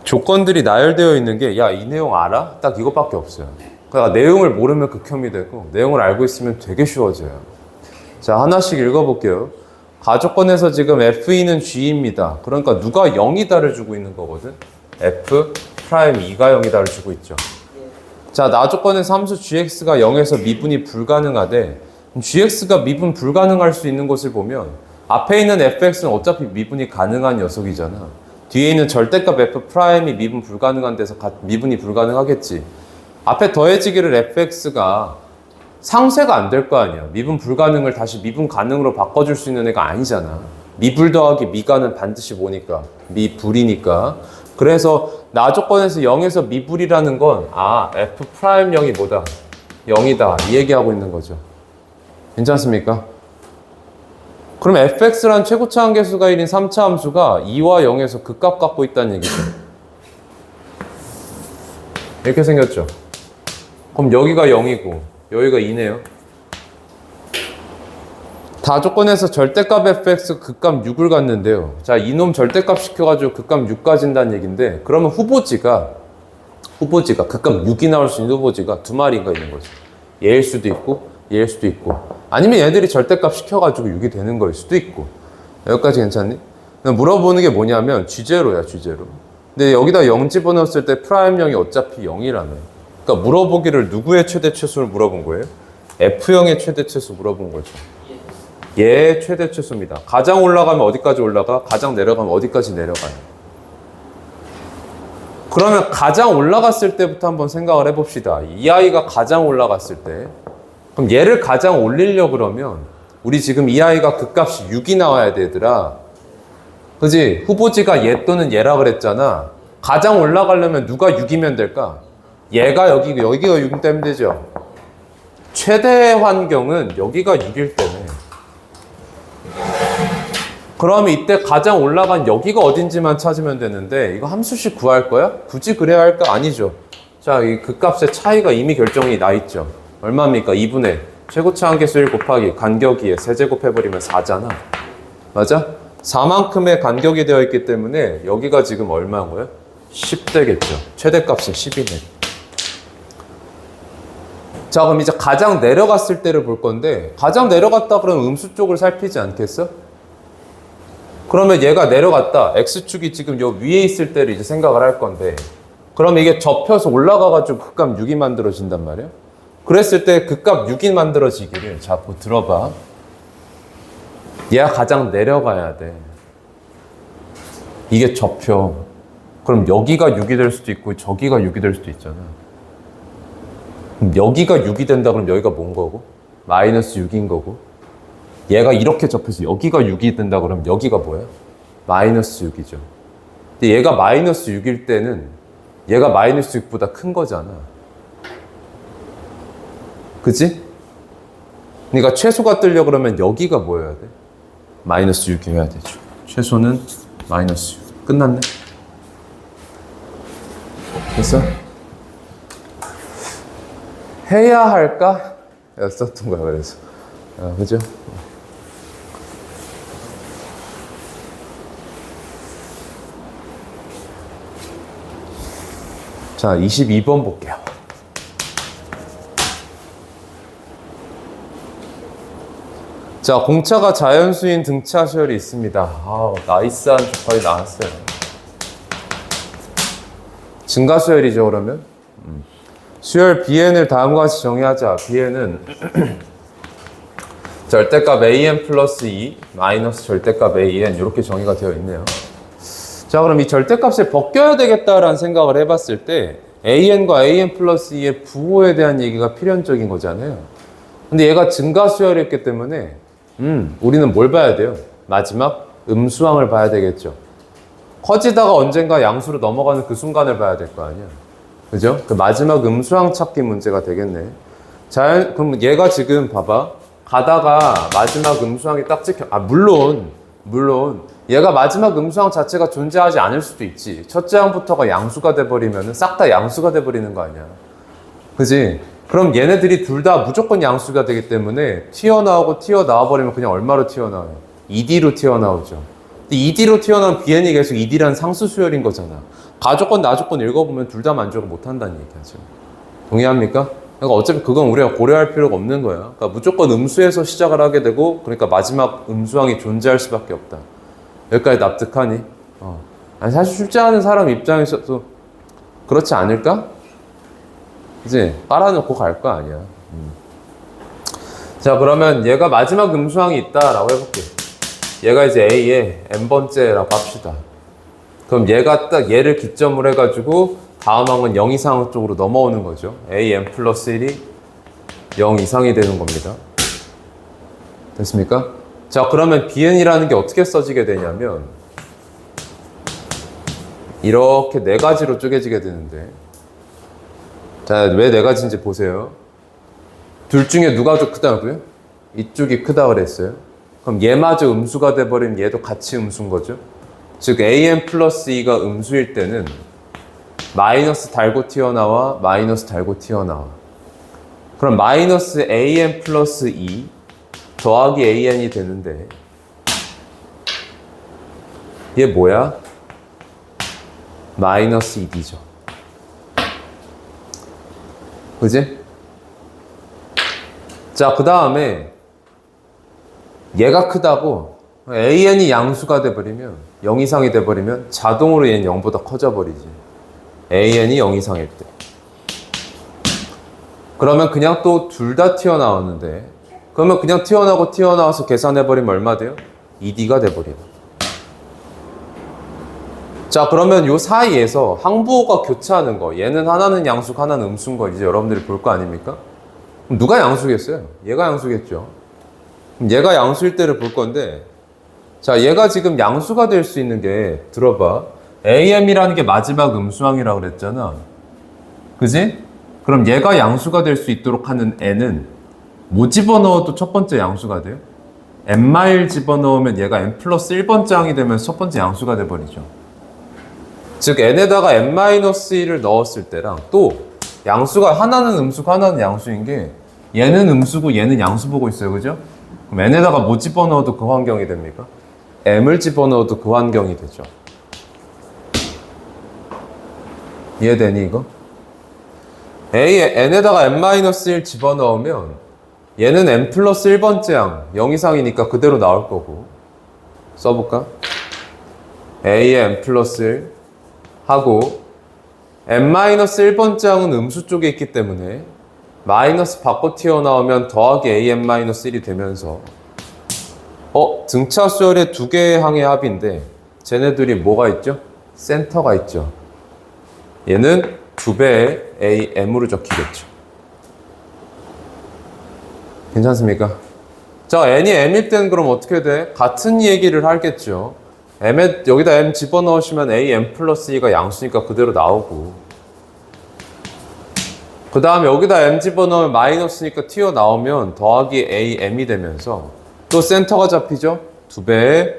조건들이 나열되어 있는 게 야, 이 내용 알아? 딱 이것밖에 없어요. 그러니까 내용을 모르면 극혐이 되고 내용을 알고 있으면 되게 쉬워져요. 자, 하나씩 읽어볼게요. 가조건에서 지금 F2는 G입니다. 그러니까 누가 0이다를 주고 있는 거거든. F 프라임 2가 0이다를 주고 있죠. 자, 나조건에서 함수 gx가 0에서 미분이 불가능하대. gx가 미분 불가능할 수 있는 것을 보면 앞에 있는 fx는 어차피 미분이 가능한 녀석이잖아. 뒤에 있는 절대값 f 프라임이 미분 불가능한 데서 미분이 불가능하겠지. 앞에 더해지기를 fx가 상쇄가 안 될 거 아니야. 미분 불가능을 다시 미분 가능으로 바꿔줄 수 있는 애가 아니잖아. 미불 더하기 미가는 반드시 뭐니까? 미불이니까. 그래서 나조건에서 0에서 미불이라는 건 f 프라임 0이 뭐다? 0이다. 이 얘기하고 있는 거죠. 괜찮습니까? 그럼 fx란 최고차 함계수가 1인 3차 함수가 2와 0에서 극값 갖고 있다는 얘기죠. 이렇게 생겼죠. 그럼 여기가 0이고 여기가 2네요. 다조건에서 절대값 fx 극값 6을 갖는데요. 자, 이놈 절대값 시켜가지고 극값 6 가진다는 얘기인데 그러면 후보지가 극값 6이 나올 수 있는 후보지가 두 마리가 있는 거죠. 얘일 수도 있고 얘일 수도 있고 아니면 얘들이 절대값 시켜가지고 6이 되는 거일 수도 있고. 여기까지 괜찮니? 물어보는 게 뭐냐면 G제로야, G제로. 근데 여기다 0 집어넣었을 때 프라임 0이 어차피 0이라며. 그러니까 물어보기를 누구의 최대 최소를 물어본 거예요? F0의 최대 최소 물어본 거죠. 얘의 최대 최소입니다. 가장 올라가면 어디까지 올라가? 가장 내려가면 어디까지 내려가요? 그러면 가장 올라갔을 때부터 한번 생각을 해봅시다. 이 아이가 가장 올라갔을 때 그럼 얘를 가장 올리려고 그러면 우리 지금 이 아이가 극값이 6이 나와야 되더라. 그지? 후보지가 얘 또는 얘라 그랬잖아. 가장 올라가려면 누가 6이면 될까? 얘가 여기가 6이면 되면 되죠. 최대 환경은 여기가 6일 때네. 그러면 이때 가장 올라간 여기가 어딘지만 찾으면 되는데 이거 함수식 구할 거야? 굳이 그래야 할까? 아니죠. 자, 이 극값의 차이가 이미 결정이 나 있죠. 얼마입니까? 2분의 최고차 함계수 1 곱하기 간격 2에 세제곱해버리면 4잖아. 맞아? 4만큼의 간격이 되어 있기 때문에 여기가 지금 얼마인 거예요? 10 되겠죠. 최대값은 10이네. 자, 그럼 이제 가장 내려갔을 때를 볼 건데 가장 내려갔다 그러면 음수 쪽을 살피지 않겠어? 그러면 얘가 내려갔다. X축이 지금 요 위에 있을 때를 이제 생각을 할 건데 그러면 이게 접혀서 올라가가지고 극값 6이 만들어진단 말이야? 그랬을 때 극값 6이 만들어지기를 자꾸 들어봐. 얘가 가장 내려가야 돼. 이게 접혀. 그럼 여기가 6이 될 수도 있고 저기가 6이 될 수도 있잖아. 그럼 여기가 6이 된다 그러면 여기가 뭔 거고? 마이너스 6인 거고. 얘가 이렇게 접해서 여기가 6이 된다 그러면 여기가 뭐야? 마이너스 6이죠. 근데 얘가 마이너스 6일 때는 얘가 마이너스 6보다 큰 거잖아. 그치? 그러니까 최소가 뜨려고 그러면 여기가 뭐여야 돼? 마이너스 6이어야 되죠. 최소는 마이너스 6. 끝났네. 됐어? 해야 할까? 였었던 거야, 그래서. 그죠? 자, 22번 볼게요. 자, 공차가 자연수인 등차 수열이 있습니다. 나이스한 조건이 나왔어요. 증가 수열이죠, 그러면? 수열 Bn을 다음과 같이 정의하자. Bn은 절대값 AN 플러스 2 마이너스 절대값 AN 이렇게 정의가 되어 있네요. 자, 그럼 이 절대값을 벗겨야 되겠다라는 생각을 해봤을 때 AN과 AN 플러스 2의 부호에 대한 얘기가 필연적인 거잖아요. 근데 얘가 증가 수열이었기 때문에 우리는 뭘 봐야 돼요? 마지막 음수항을 봐야 되겠죠. 커지다가 언젠가 양수로 넘어가는 그 순간을 봐야 될 거 아니야. 그죠? 그 마지막 음수항 찾기 문제가 되겠네. 자, 그럼 얘가 지금 봐봐. 가다가 마지막 음수항이 딱 찍혀. 물론 얘가 마지막 음수항 자체가 존재하지 않을 수도 있지. 첫째 항부터가 양수가 돼버리면 싹 다 양수가 돼버리는 거 아니야. 그지? 그럼 얘네들이 둘 다 무조건 양수가 되기 때문에 튀어나오고 튀어나와버리면 그냥 얼마로 튀어나와요? 2D로 튀어나오죠. 근데 2D로 튀어나온 Bn이 계속 2D라는 상수 수열인 거잖아. 가조건 나조건 읽어보면 둘 다 만족을 못한다는 얘기하죠. 동의합니까? 그러니까 어차피 그건 우리가 고려할 필요가 없는 거야. 그러니까 무조건 음수에서 시작을 하게 되고 그러니까 마지막 음수항이 존재할 수밖에 없다. 여기까지 납득하니? 아니, 사실 출제하는 사람 입장에서도 그렇지 않을까? 그치? 깔아놓고 갈 거 아니야. 자, 그러면 얘가 마지막 음수항이 있다라고 해볼게. 얘가 이제 A의 n번째라고 합시다. 그럼 얘가 딱 얘를 기점으로 해가지고 다음 항은 0 이상 쪽으로 넘어오는 거죠. A n 플러스 1이 0 이상이 되는 겁니다. 됐습니까? 자, 그러면 Bn이라는 게 어떻게 써지게 되냐면 이렇게 네 가지로 쪼개지게 되는데, 자, 왜 네 가지인지 보세요. 둘 중에 누가 더 크다고요? 이쪽이 크다 그랬어요. 그럼 얘마저 음수가 돼버리면 얘도 같이 음수인 거죠. 즉 an 플러스 2가 음수일 때는 마이너스 달고 튀어나와 마이너스 달고 튀어나와. 그럼 마이너스 an 플러스 2 더하기 an이 되는데 얘 뭐야? 마이너스 2d죠. 그지? 자, 그 다음에 얘가 크다고 an이 양수가 돼버리면 0 이상이 돼버리면 자동으로 얘는 0보다 커져버리지. an이 0 이상일 때. 그러면 그냥 또 둘 다 튀어나왔는데, 그러면 그냥 튀어나와서 계산해버리면 얼마 돼요? 2d가 돼버려요. 자, 그러면 요 사이에서 항부호가 교차하는 거, 얘는 하나는 양수고 하나는 음수인 거 이제 여러분들이 볼 거 아닙니까? 그럼 누가 양수겠어요? 얘가 양수겠죠. 그럼 얘가 양수일 때를 볼 건데, 자, 얘가 지금 양수가 될 수 있는 게, 들어봐. am이라는 게 마지막 음수항이라고 그랬잖아. 그지? 그럼 얘가 양수가 될 수 있도록 하는 n은 뭐 집어넣어도 첫 번째 양수가 돼요? n-1 집어넣으면 얘가 n 플러스 1번째 항이 되면 첫 번째 양수가 돼버리죠. 즉 n에다가 n-1을 넣었을 때랑 또 양수가 하나는 음수고 하나는 양수인 게 얘는 음수고 얘는 양수 보고 있어요. 그죠? 그럼 n에다가 뭐 집어넣어도 그 환경이 됩니까? m을 집어넣어도 그 환경이 되죠. 이해되니 이거? n에다가 n-1 집어넣으면 얘는 n 플러스 1번째 항 0 이상이니까 그대로 나올 거고, 써볼까? a의 n 플러스 1 하고 n-1번째 항은 음수 쪽에 있기 때문에 마이너스 받고 튀어나오면 더하기 an-1이 되면서 등차 수열의 두 개의 항의 합인데 쟤네들이 뭐가 있죠? 센터가 있죠. 얘는 2배의 am으로 적히겠죠. 괜찮습니까? 자, n이 m일 때는 그럼 어떻게 돼? 같은 얘기를 하겠죠. m에 여기다 m 집어넣으시면 a m 플러스 2가 양수니까 그대로 나오고, 그 다음에 여기다 m 집어넣으면 마이너스니까 튀어나오면 더하기 a m이 되면서 또 센터가 잡히죠? 2배의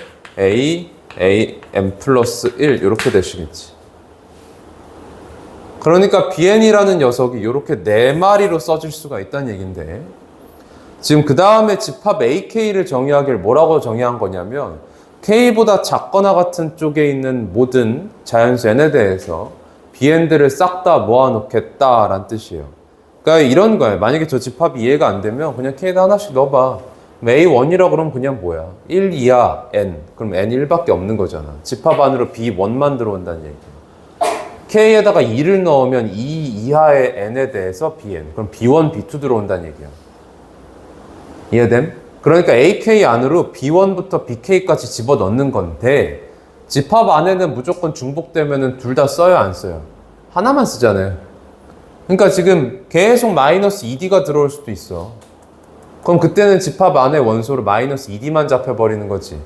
am 플러스 1 이렇게 되시겠지. 그러니까 bn이라는 녀석이 이렇게 4마리로 써질 수가 있다는 얘기인데, 지금 그 다음에 집합 ak를 정의하기를 뭐라고 정의한 거냐면 k보다 작거나 같은 쪽에 있는 모든 자연수 n에 대해서 bn들을 싹 다 모아놓겠다라는 뜻이에요. 그러니까 이런 거예요. 만약에 저 집합이 이해가 안 되면 그냥 k에다 하나씩 넣어봐. a1이라고 그러면 그냥 뭐야? 1 이하 n. 그럼 n 1밖에 없는 거잖아. 집합 안으로 b1만 들어온다는 얘기예요. k에다가 2를 넣으면 2 이하의 n에 대해서 bn. 그럼 b1, b2 들어온다는 얘기야. 이해됨? 그러니까 AK 안으로 B1부터 BK까지 집어넣는 건데, 집합 안에는 무조건 중복되면은 둘 다 써요, 안 써요? 하나만 쓰잖아요. 그러니까 지금 계속 마이너스 2D가 들어올 수도 있어. 그럼 그때는 집합 안에 원소로 마이너스 2D만 잡혀버리는 거지.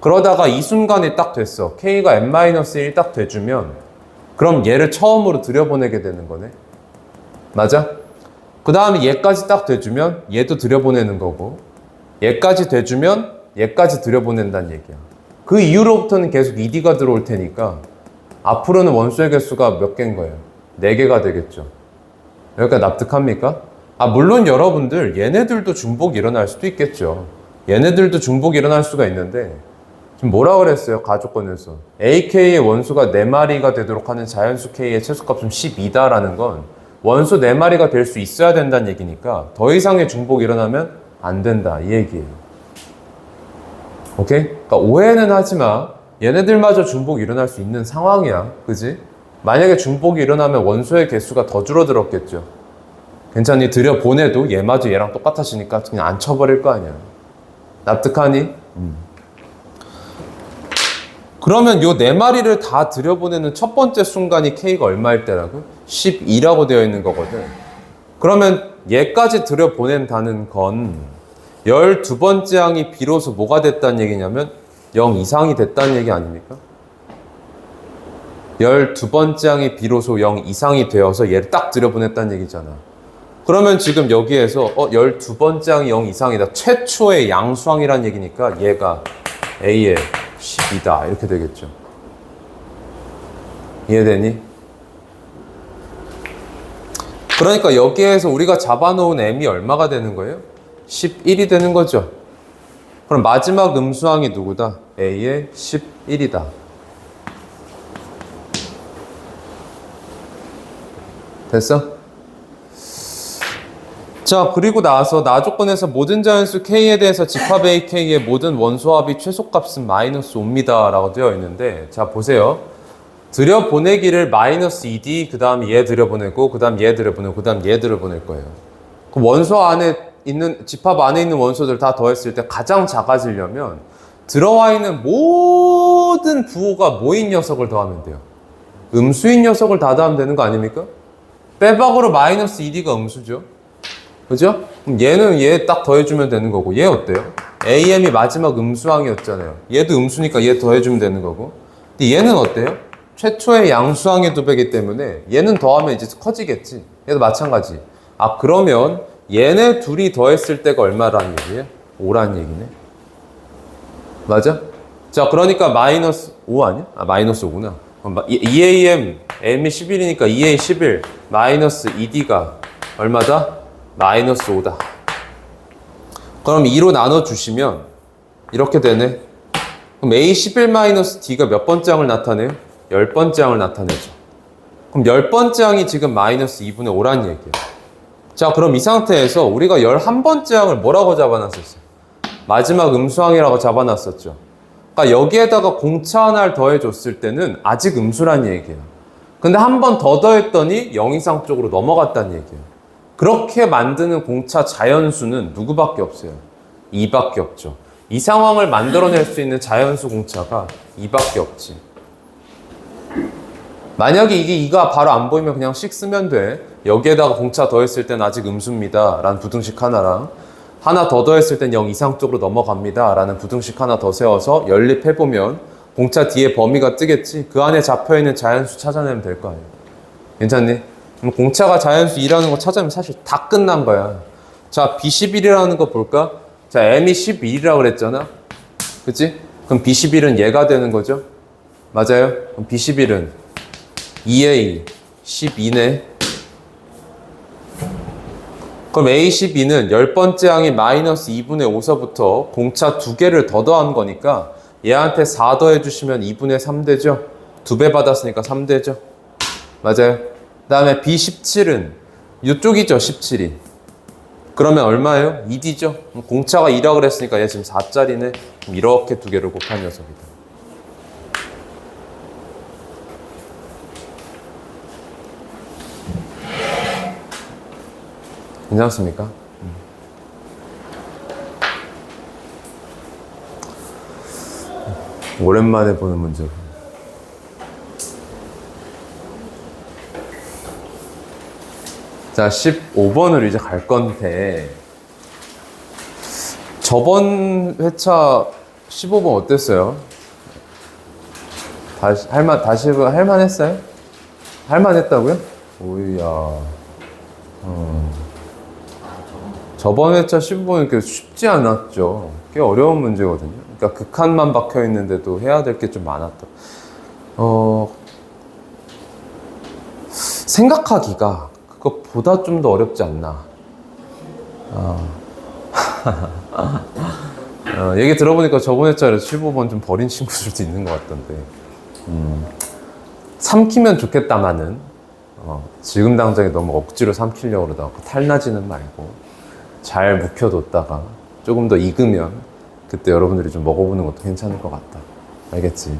그러다가 이 순간에 딱 됐어. K가 n-1 딱 돼주면, 그럼 얘를 처음으로 들여보내게 되는 거네. 맞아? 그 다음에 얘까지 딱 돼주면 얘도 들여보내는 거고, 얘까지 돼주면 얘까지 들여보낸다는 얘기야. 그 이후로부터는 계속 2D가 들어올 테니까 앞으로는 원소의 개수가 몇 개인 거예요? 4개가 되겠죠. 여기까지 납득합니까? 물론 여러분들 얘네들도 중복이 일어날 수도 있겠죠. 얘네들도 중복이 일어날 수가 있는데, 지금 뭐라 그랬어요? 가조건에서 AK의 원소가 4마리가 되도록 하는 자연수 K의 최소값은 12다라는 건 원소 4마리가 될 수 있어야 된다는 얘기니까 더 이상의 중복이 일어나면 안 된다, 이 얘기예요. 오케이? 그러니까 오해는 하지 마. 얘네들마저 중복이 일어날 수 있는 상황이야. 그지? 만약에 중복이 일어나면 원소의 개수가 더 줄어들었겠죠. 괜찮니? 들여보내도 얘마저 얘랑 똑같아지니까 그냥 안 쳐버릴 거 아니야. 납득하니? 그러면 요 4마리를 다 들여보내는 첫 번째 순간이 K가 얼마일 때라고? 12라고 되어 있는 거거든. 그러면 얘까지 들여보낸다는 건 12번째 항이 비로소 뭐가 됐다는 얘기냐면 0 이상이 됐다는 얘기 아닙니까? 12번째 항이 비로소 0 이상이 되어서 얘를 딱 들여보냈다는 얘기잖아. 그러면 지금 여기에서 12번째 항이 0 이상이다. 최초의 양수항이라는 얘기니까 얘가 A의 12다. 이렇게 되겠죠. 이해되니? 그러니까 여기에서 우리가 잡아놓은 m이 얼마가 되는 거예요? 11이 되는 거죠. 그럼 마지막 음수항이 누구다? A의 11이다. 됐어? 자, 그리고 나서 나조건에서 모든 자연수 K에 대해서 집합 AK의 모든 원소합이 최소값은 마이너스 5입니다 라고 되어 있는데, 자 보세요. 들여보내기를 마이너스 2D, 그 다음 얘 들여보내고, 그 다음 얘 들여보내고, 그 다음 얘 들여보낼 거예요. 그 원소 안에 있는, 집합 안에 있는 원소들 다 더했을 때 가장 작아지려면 들어와 있는 모든 부호가 뭐인 녀석을 더하면 돼요? 음수인 녀석을 다 더하면 되는 거 아닙니까? 빼박으로 마이너스 2D가 음수죠. 그죠? 그럼 얘는 얘 딱 더해주면 되는 거고, 얘 어때요? AM이 마지막 음수항이었잖아요. 얘도 음수니까 얘 더해주면 되는 거고. 근데 얘는 어때요? 최초의 양수항의 2배이기 때문에 얘는 더하면 이제 커지겠지. 얘도 마찬가지. 그러면 얘네 둘이 더했을 때가 얼마라는 얘기예요? 5라는 얘기네. 맞아? 자, 그러니까 마이너스 5 아니야? 마이너스 5구나. 2AM, M이 11이니까 2A 11, 마이너스 2D가 얼마다? 마이너스 5다. 그럼 2로 나눠주시면 이렇게 되네. 그럼 A11-D가 몇 번째 항을 나타내요? 10번째 항을 나타내죠. 그럼 10번째 항이 지금 마이너스 2분의 5라는 얘기예요. 자, 그럼 이 상태에서 우리가 11번째 항을 뭐라고 잡아놨었어요? 마지막 음수항이라고 잡아놨었죠. 그러니까 여기에다가 공차 하나를 더해줬을 때는 아직 음수란 얘기예요. 근데 한 번 더 더했더니 0 이상 쪽으로 넘어갔다는 얘기예요. 그렇게 만드는 공차 자연수는 누구밖에 없어요? 2밖에 없죠. 이 상황을 만들어낼 수 있는 자연수 공차가 2밖에 없지. 만약에 이게 2가 바로 안 보이면 그냥 씩 쓰면 돼. 여기에다가 공차 더했을 땐 아직 음수입니다 라는 부등식 하나랑, 하나 더 더했을 땐 0 이상 쪽으로 넘어갑니다 라는 부등식 하나 더 세워서 연립해보면 공차 뒤에 범위가 뜨겠지. 그 안에 잡혀있는 자연수 찾아내면 될 거 아니야. 괜찮니? 그럼 공차가 자연수 2라는 거 찾으면 사실 다 끝난 거야. 자, B11이라는 거 볼까? 자, M이 11이라고 그랬잖아. 그치? 그럼 B11은 얘가 되는 거죠? 맞아요? 그럼 B11은 2A 12네. 그럼 A12는 10번째 항이 마이너스 2분의 5서부터 공차 2개를 더 더한 거니까 얘한테 4 더해주시면 2분의 3 되죠? 2배 받았으니까 3 되죠? 맞아요? 그 다음에 B17은 이쪽이죠, 17이. 그러면 얼마예요? 2D죠? 공차가 2라 그랬으니까 얘 지금 4짜리네. 이렇게 2개를 곱한 녀석이다. 괜찮습니까? 오랜만에 보는 문제고. 자, 15번으로 이제 갈 건데, 저번 회차 15번 어땠어요? 다시 할만했어요? 할만했다고요? 오이야. 저번 회차 15번은 이렇게 쉽지 않았죠. 꽤 어려운 문제거든요. 그러니까 극한만 박혀 있는데도 해야 될 게 좀 많았다. 생각하기가 그것보다 좀 더 어렵지 않나. 얘기 들어보니까 저번 회차에 15번 좀 버린 친구들도 있는 것 같던데. 삼키면 좋겠다마는 지금 당장에 너무 억지로 삼키려고 그러다가 탈나지는 말고 잘 묵혀뒀다가 조금 더 익으면 그때 여러분들이 좀 먹어보는 것도 괜찮을 것 같다. 알겠지?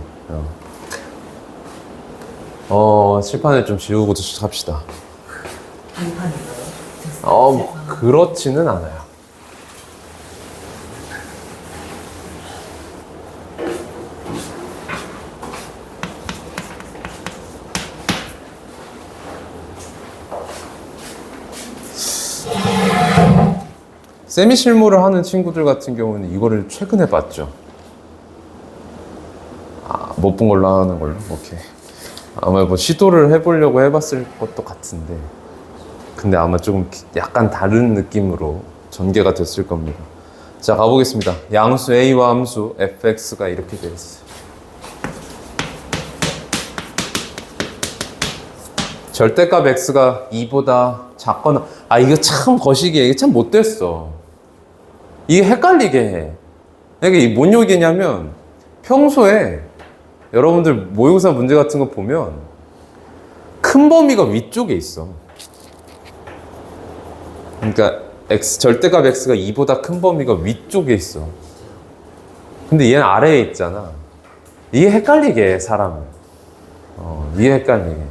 칠판을 좀 지우고 합시다. 그렇지는 않아요. 세미 실무를 하는 친구들 같은 경우는 이거를 최근에 봤죠. 못 본 걸로 하는 걸로? 오케이. 아마 뭐 시도를 해보려고 해봤을 것도 같은데, 근데 아마 조금 약간 다른 느낌으로 전개가 됐을 겁니다. 자, 가보겠습니다. 양수 A와 함수 fx가 이렇게 되어 있어요. 절대값 x가 2보다 작거나, 이거 참 거시기해. 이게 참 못됐어. 이게 헷갈리게 해. 그러니까 이게 뭔 얘기냐면, 평소에 여러분들 모의고사 문제 같은 거 보면 큰 범위가 위쪽에 있어. 그러니까 절대값 x가 2보다 큰 범위가 위쪽에 있어. 근데 얘는 아래에 있잖아. 이게 헷갈리게 해, 사람을. 이게 헷갈리게.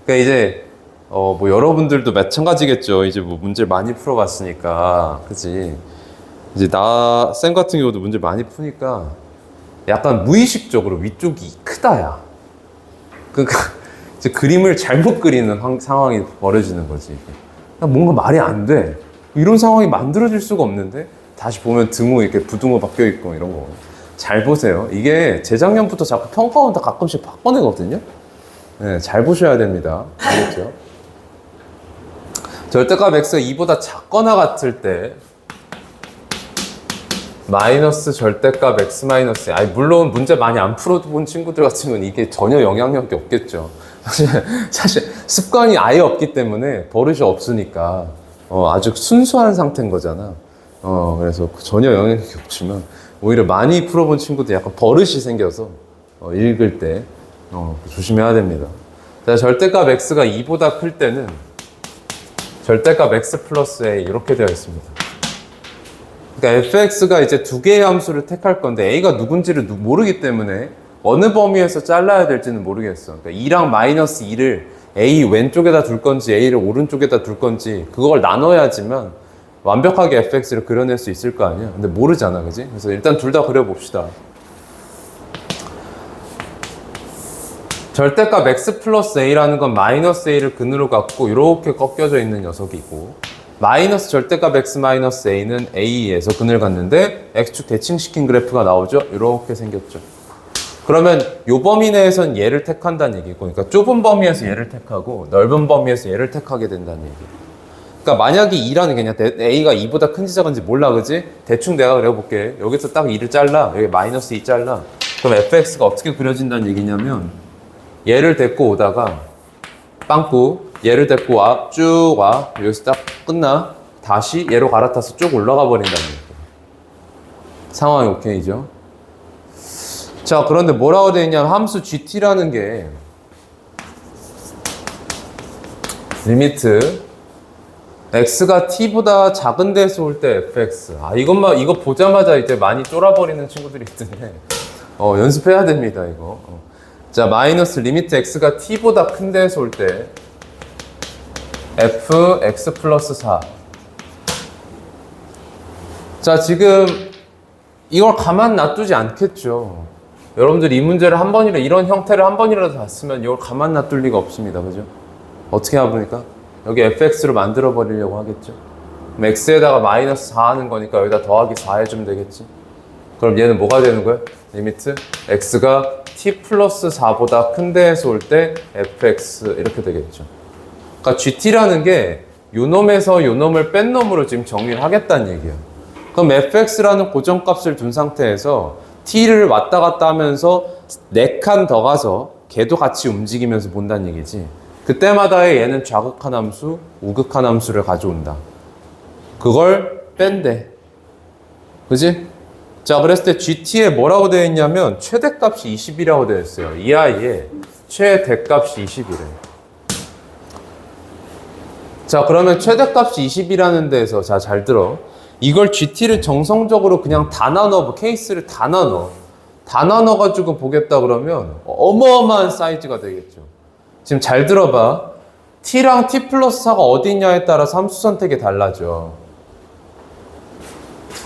그러니까 이제 뭐 여러분들도 마찬가지겠죠. 이제 뭐 문제 많이 풀어봤으니까, 그치? 이제 쌤 같은 경우도 문제 많이 푸니까 약간 무의식적으로 위쪽이 크다야. 그러니까 이제 그림을 잘못 그리는 상황이 벌어지는 거지. 뭔가 말이 안 돼. 이런 상황이 만들어질 수가 없는데, 다시 보면 등호 이렇게 부등호 바뀌어 있고 이런 거. 잘 보세요. 이게 재작년부터 자꾸 평가원다 가끔씩 바꿔내거든요. 네, 잘 보셔야 됩니다. 알겠죠? 절대값 x가 2보다 작거나 같을 때 마이너스 절대값 x 마이너스, 물론 문제 많이 안 풀어본 친구들 같은 건 이게 전혀 영향력이 없겠죠. 사실 습관이 아예 없기 때문에 버릇이 없으니까 아주 순수한 상태인 거잖아. 그래서 전혀 영향력이 없지만 오히려 많이 풀어본 친구들 약간 버릇이 생겨서 읽을 때 조심해야 됩니다. 자, 절대값 x가 2보다 클 때는 절대값 x 플러스 a 이렇게 되어 있습니다. 그러니까 fx가 이제 두 개의 함수를 택할 건데 a가 누군지를 모르기 때문에 어느 범위에서 잘라야 될지는 모르겠어. 그러니까 2랑 마이너스 2를 a 왼쪽에다 둘 건지 a를 오른쪽에다 둘 건지 그걸 나눠야지만 완벽하게 fx를 그려낼 수 있을 거 아니야. 근데 모르잖아, 그지? 그래서 일단 둘 다 그려봅시다. 절대값 x 플러스 a라는 건 마이너스 a를 근으로 갖고 이렇게 꺾여져 있는 녀석이고, 마이너스 절대값 x 마이너스 a는 a에서 근을 갖는데 x축 대칭시킨 그래프가 나오죠? 이렇게 생겼죠. 그러면 이 범위 내에선 얘를 택한다는 얘기고, 그러니까 좁은 범위에서 얘를 택하고 넓은 범위에서 얘를 택하게 된다는 얘기예요. 그러니까 만약에 2라는 게 그냥 A가 2보다 큰지 작은지 몰라, 그지? 대충 내가 그려볼게. 여기서 딱 2를 잘라. 여기 마이너스 2 잘라. 그럼 fx가 어떻게 그려진다는 얘기냐면 얘를 데리고 오다가 빵꾸 얘를 데리고 와, 쭉 와. 여기서 딱 끝나. 다시 얘로 갈아타서 쭉 올라가 버린다는 얘기야. 상황이 오케이죠? 자, 그런데 뭐라고 되어 있냐면 함수 gt라는 게 리미트 x가 t보다 작은 데서 올 때 fx. 이거 보자마자 이제 많이 쫄아버리는 친구들이 있던데 연습해야 됩니다, 이거. 자, 마이너스 리미트 x가 t보다 큰 데서 올 때 fx 플러스 4. 자, 지금 이걸 가만 놔두지 않겠죠. 여러분들 이 문제를 한 번이라도, 이런 형태를 한 번이라도 봤으면 이걸 가만 놔둘 리가 없습니다. 그죠? 어떻게 해보니까 여기 fx로 만들어 버리려고 하겠죠. 그럼 x에다가 마이너스 4 하는 거니까 여기다 더하기 4 해주면 되겠지. 그럼 얘는 뭐가 되는 거야? 리미트 x가 t 플러스 4보다 큰 데에서 올 때 fx 이렇게 되겠죠. 그러니까 gt라는 게 요놈에서 요놈을 뺀 놈으로 지금 정리를 하겠다는 얘기야. 그럼 fx라는 고정값을 둔 상태에서 t를 왔다 갔다 하면서 4칸 더 가서 걔도 같이 움직이면서 본다는 얘기지. 그때마다의 얘는 좌극한 함수, 우극한 함수를 가져온다. 그걸 뺀대. 그지? 자, 그랬을 때 gt에 뭐라고 되어 있냐면 최대값이 20이라고 되어 있어요. 이 아이의 최대값이 20이래. 자, 그러면 최대값이 20이라는 데에서, 자, 잘 들어. 이걸 gt를 정성적으로 그냥 다 나눠, 케이스를 다 나눠가지고 보겠다 그러면 어마어마한 사이즈가 되겠죠. 지금 잘 들어봐. t랑 t 플러스 4가 어디 있냐에 따라서 함수 선택이 달라져.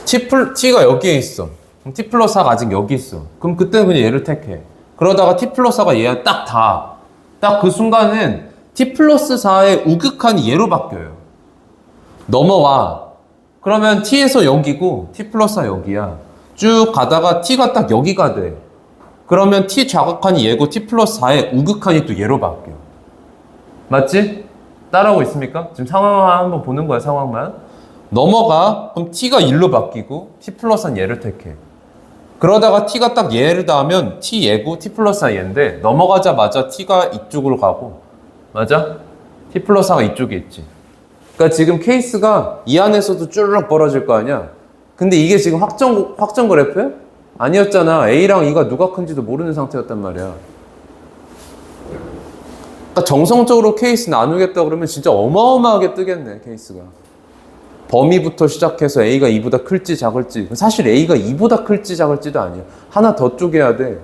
t가 여기에 있어. 그럼 t 플러스 4가 아직 여기 있어. 그럼 그때는 그냥 얘를 택해. 그러다가 t 플러스 4가 얘야 딱 그 순간은 t 플러스 4의 우극한이 얘로 바뀌어요. 넘어와. 그러면 t에서 여기고 t 플러스 4 여기야. 쭉 가다가 t가 딱 여기가 돼. 그러면 t 좌극한이 얘고 t 플러스 4의 우극한이 또 얘로 바뀌어. 맞지? 따라오고 있습니까? 지금 상황만 한번 보는 거야, 상황만. 넘어가. 그럼 t가 1로 바뀌고 t 플러스 4는 얘를 택해. 그러다가 t가 딱 얘를 닿으면 t 얘고 t 플러스 4 얘인데 넘어가자마자 t가 이쪽으로 가고. 맞아? t 플러스 4가 이쪽에 있지. 그러니까 지금 케이스가 이 안에서도 쭈르륵 벌어질 거 아니야. 근데 이게 지금 확정 그래프야? 아니었잖아. A랑 E가 누가 큰지도 모르는 상태였단 말이야. 그러니까 정성적으로 케이스 나누겠다 그러면 진짜 어마어마하게 뜨겠네, 케이스가. 범위부터 시작해서 A가 E보다 클지 작을지. 사실 A가 E보다 클지 작을지도 아니야. 하나 더 쪼개야 돼.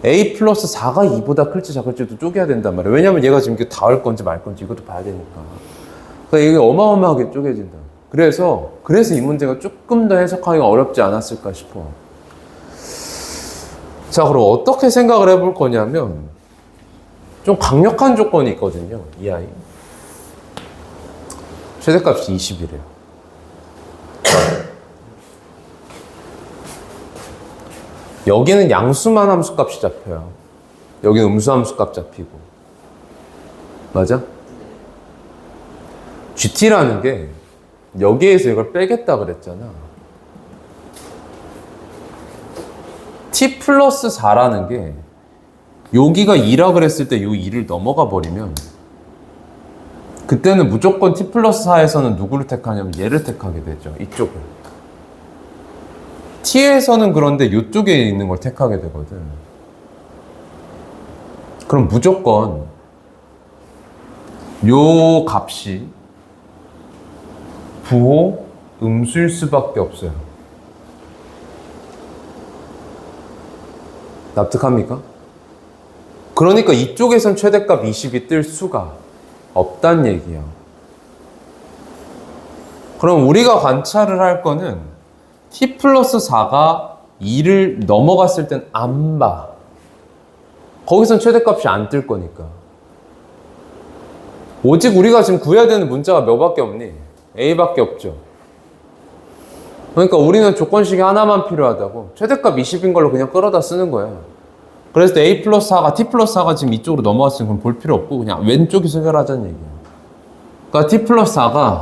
A 플러스 4가 2보다 클지 작을지도 쪼개야 된단 말이야. 왜냐면 얘가 지금 닿을 건지 말 건지 이것도 봐야 되니까. 그러니까 이게 어마어마하게 쪼개진다. 그래서 이 문제가 조금 더 해석하기가 어렵지 않았을까 싶어. 자, 그럼 어떻게 생각을 해볼 거냐면 좀 강력한 조건이 있거든요. 이 아이. 최대값이 20이래요. 여기는 양수만 함수값이 잡혀요. 여기는 음수함수값 잡히고. 맞아? GT라는 게 여기에서 이걸 빼겠다 그랬잖아. T 플러스 4라는 게 여기가 2라 그랬을 때 이 2를 넘어가 버리면 그때는 무조건 T 플러스 4에서는 누구를 택하냐면 얘를 택하게 되죠. 이쪽을. T에서는 그런데 이쪽에 있는 걸 택하게 되거든. 그럼 무조건 요 값이 부호 음수일 수밖에 없어요. 납득합니까? 그러니까 이쪽에선 최대값 20이 뜰 수가 없단 얘기야. 그럼 우리가 관찰을 할 거는 t 플러스 4가 2를 넘어갔을 땐 안 봐. 거기선 최대값이 안 뜰 거니까. 오직 우리가 지금 구해야 되는 문자가 몇 밖에 없니? A밖에 없죠. 그러니까 우리는 조건식이 하나만 필요하다고. 최대값 20인 걸로 그냥 끌어다 쓰는 거야. 그래서 A 플러스 4가 T 플러스 4가 지금 이쪽으로 넘어왔으면 그럼 볼 필요 없고 그냥 왼쪽에서 해결하자는 얘기야. 그러니까 t 플러스 4가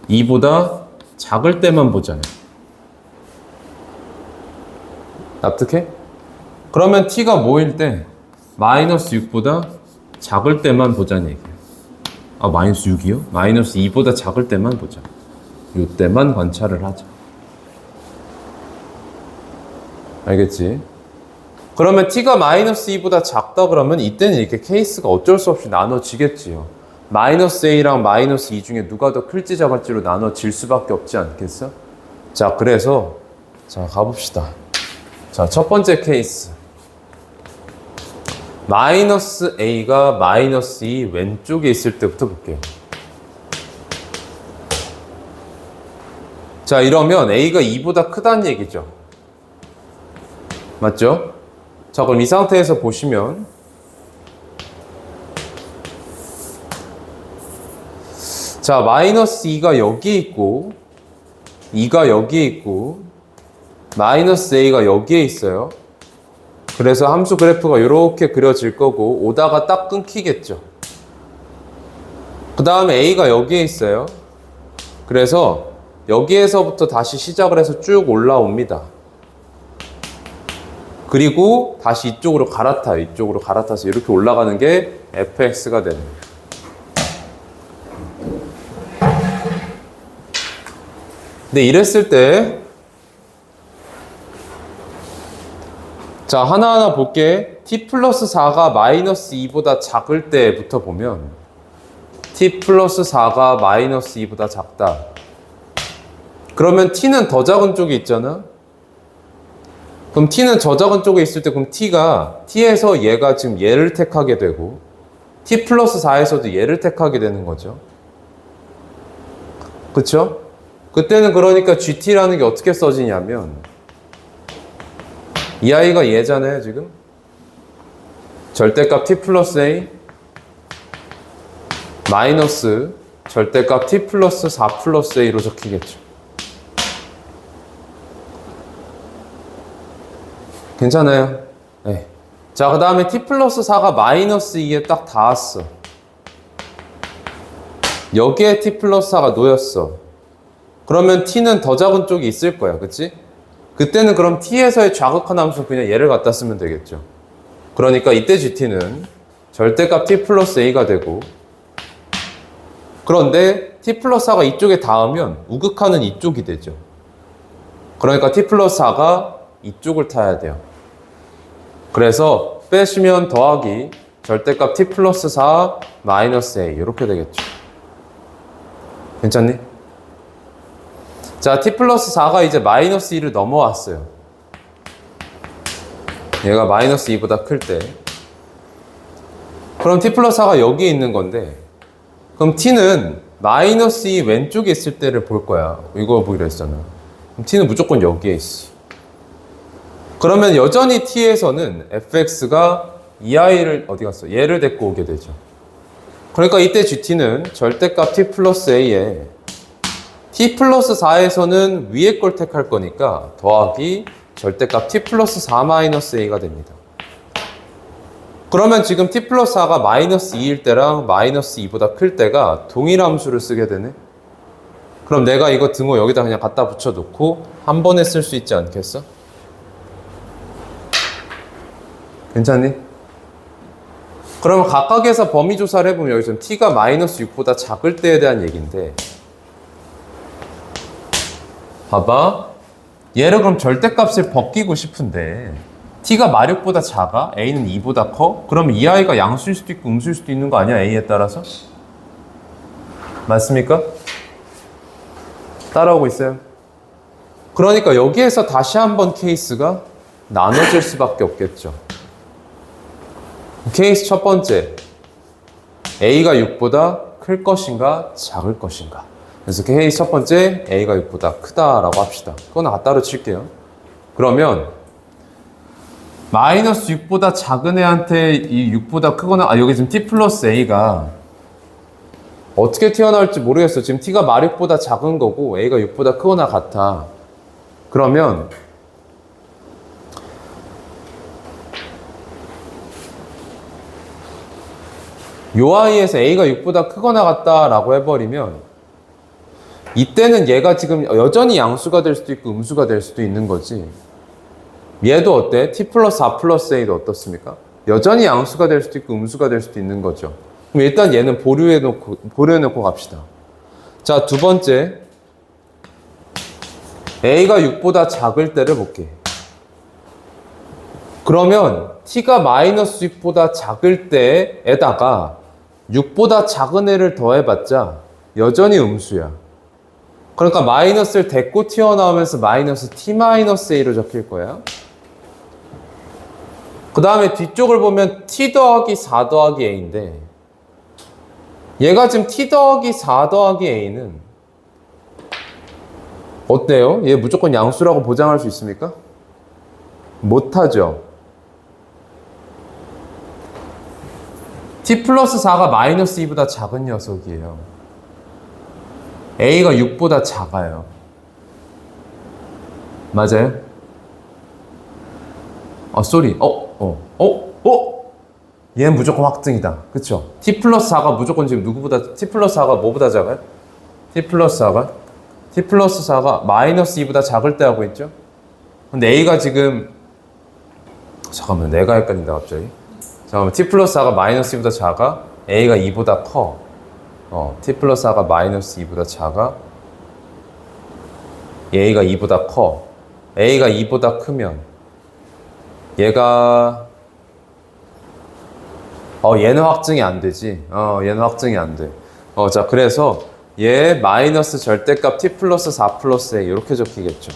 2보다 작을 때만 보잖아요. 납득해? 그러면 t가 뭐일 때? 마이너스 6보다 작을 때만 보자는 얘기예요. 아, 마이너스 6이요? 마이너스 2보다 작을 때만 보자. 이때만 관찰을 하자. 알겠지? 그러면 t가 마이너스 2보다 작다 그러면 이때는 이렇게 케이스가 어쩔 수 없이 나눠지겠지요. 마이너스 a랑 마이너스 2 중에 누가 더 클지 작을지로 나눠질 수밖에 없지 않겠어? 자, 그래서 자, 가봅시다. 자, 첫 번째 케이스. 마이너스 a가 마이너스 2 왼쪽에 있을 때부터 볼게요. 자, 이러면 a가 2보다 크다는 얘기죠. 맞죠? 자, 그럼 이 상태에서 보시면 자, 마이너스 2가 여기에 있고 2가 여기에 있고 마이너스 a가 여기에 있어요. 그래서 함수 그래프가 이렇게 그려질 거고 오다가 딱 끊기겠죠. 그 다음에 a가 여기에 있어요. 그래서 여기에서부터 다시 시작을 해서 쭉 올라옵니다. 그리고 다시 이쪽으로 갈아타요. 이쪽으로 갈아타서 이렇게 올라가는 게 fx가 되는 거예요. 근데 이랬을 때 자, 하나하나 볼게. t 플러스 4가 마이너스 2보다 작을 때부터 보면 t 플러스 4가 마이너스 2보다 작다. 그러면 t는 더 작은 쪽에 있잖아. 그럼 t는 저 작은 쪽에 있을 때 그럼 t에서 얘가 지금 얘를 택하게 되고 t 플러스 4에서도 얘를 택하게 되는 거죠. 그쵸? 그때는 그러니까 gt라는 게 어떻게 써지냐면 이 아이가 얘잖아요, 지금. 절대값 t 플러스 a 마이너스 절대값 t 플러스 4 플러스 a로 적히겠죠. 괜찮아요? 네. 자, 그 다음에 t 플러스 4가 마이너스 2에 딱 닿았어. 여기에 t 플러스 4가 놓였어. 그러면 t는 더 작은 쪽이 있을 거야, 그치? 그때는 그럼 t에서의 좌극한 함수 그냥 얘를 갖다 쓰면 되겠죠. 그러니까 이때 gt는 절대값 t 플러스 a가 되고 그런데 t 플러스 4가 이쪽에 닿으면 우극하는 이쪽이 되죠. 그러니까 t 플러스 4가 이쪽을 타야 돼요. 그래서 빼시면 더하기 절대값 t 플러스 4 마이너스 a 이렇게 되겠죠. 괜찮니? 자, t 플러스 4가 이제 마이너스 2를 넘어왔어요. 얘가 마이너스 2보다 클 때. 그럼 t 플러스 4가 여기에 있는 건데 그럼 t는 마이너스 2 왼쪽에 있을 때를 볼 거야. 이거 보기로 했잖아. 그럼 t는 무조건 여기에 있어. 그러면 여전히 t에서는 fx가 이 아이를 어디 갔어? 얘를 데리고 오게 되죠. 그러니까 이때 gt는 절대값 t 플러스 a에 t 플러스 4에서는 위에 걸 택할 거니까 더하기 절대값 t 플러스 4 마이너스 a가 됩니다. 그러면 지금 t 플러스 4가 마이너스 2일 때랑 마이너스 2보다 클 때가 동일 함수를 쓰게 되네. 그럼 내가 이거 등호 여기다 그냥 갖다 붙여놓고 한 번에 쓸 수 있지 않겠어? 괜찮니? 그러면 각각에서 범위 조사를 해보면 여기 좀 t가 마이너스 6보다 작을 때에 대한 얘기인데 봐봐. 얘를 그럼 절대값을 벗기고 싶은데 t가 마력보다 작아? a는 2보다 커? 그럼 이 아이가 양수일 수도 있고 음수일 수도 있는 거 아니야? a에 따라서? 맞습니까? 따라오고 있어요? 그러니까 여기에서 다시 한번 케이스가 나눠질 수밖에 없겠죠. 케이스 첫 번째. a가 6보다 클 것인가 작을 것인가. 그래서 케이스 첫 번째 a가 6보다 크다라고 합시다. 그건 따로 칠게요. 그러면 마이너스 6보다 작은 애한테 이 6보다 크거나 여기 지금 t 플러스 a가 어떻게 튀어나올지 모르겠어. 지금 t가 마력보다 작은 거고 a가 6보다 크거나 같아. 그러면 요 i에서 a가 6보다 크거나 같다라고 해버리면 이때는 얘가 지금 여전히 양수가 될 수도 있고 음수가 될 수도 있는 거지. 얘도 어때? t 플러스 4 플러스 a도 어떻습니까? 여전히 양수가 될 수도 있고 음수가 될 수도 있는 거죠. 그럼 일단 얘는 보류해놓고 갑시다. 자, 두 번째. a가 6보다 작을 때를 볼게. 그러면 t가 마이너스 6보다 작을 때에다가 6보다 작은 애를 더해봤자 여전히 음수야. 그러니까 마이너스를 댔고 튀어나오면서 마이너스 t 마이너스 a로 적힐 거야. 그 다음에 뒤쪽을 보면 t 더하기 4 더하기 a인데 얘가 지금 t 더하기 4 더하기 a는 어때요? 얘 무조건 양수라고 보장할 수 있습니까? 못하죠. t 플러스 4가 마이너스 2보다 작은 녀석이에요. a가 6보다 작아요. 맞아요? 쏘리. 얘는 무조건 확증이다. 그쵸? t 플러스 4가 무조건 지금 누구보다, t 플러스 4가 뭐보다 작아요? t 플러스 4가 마이너스 2보다 작을 때 하고 있죠? 근데 a가 지금, 잠깐만, 내가 헷갈린다, 갑자기. 잠깐만, t 플러스 4가 마이너스 2보다 작아? a가 2보다 커. t 플러스 4가 마이너스 2보다 작아? a가 2보다 커. a가 2보다 크면, 얘가, 얘는 확증이 안 되지. 얘는 확증이 안 돼. 자, 그래서 얘 마이너스 절대값 t 플러스 4 플러스 a 이렇게 적히겠죠.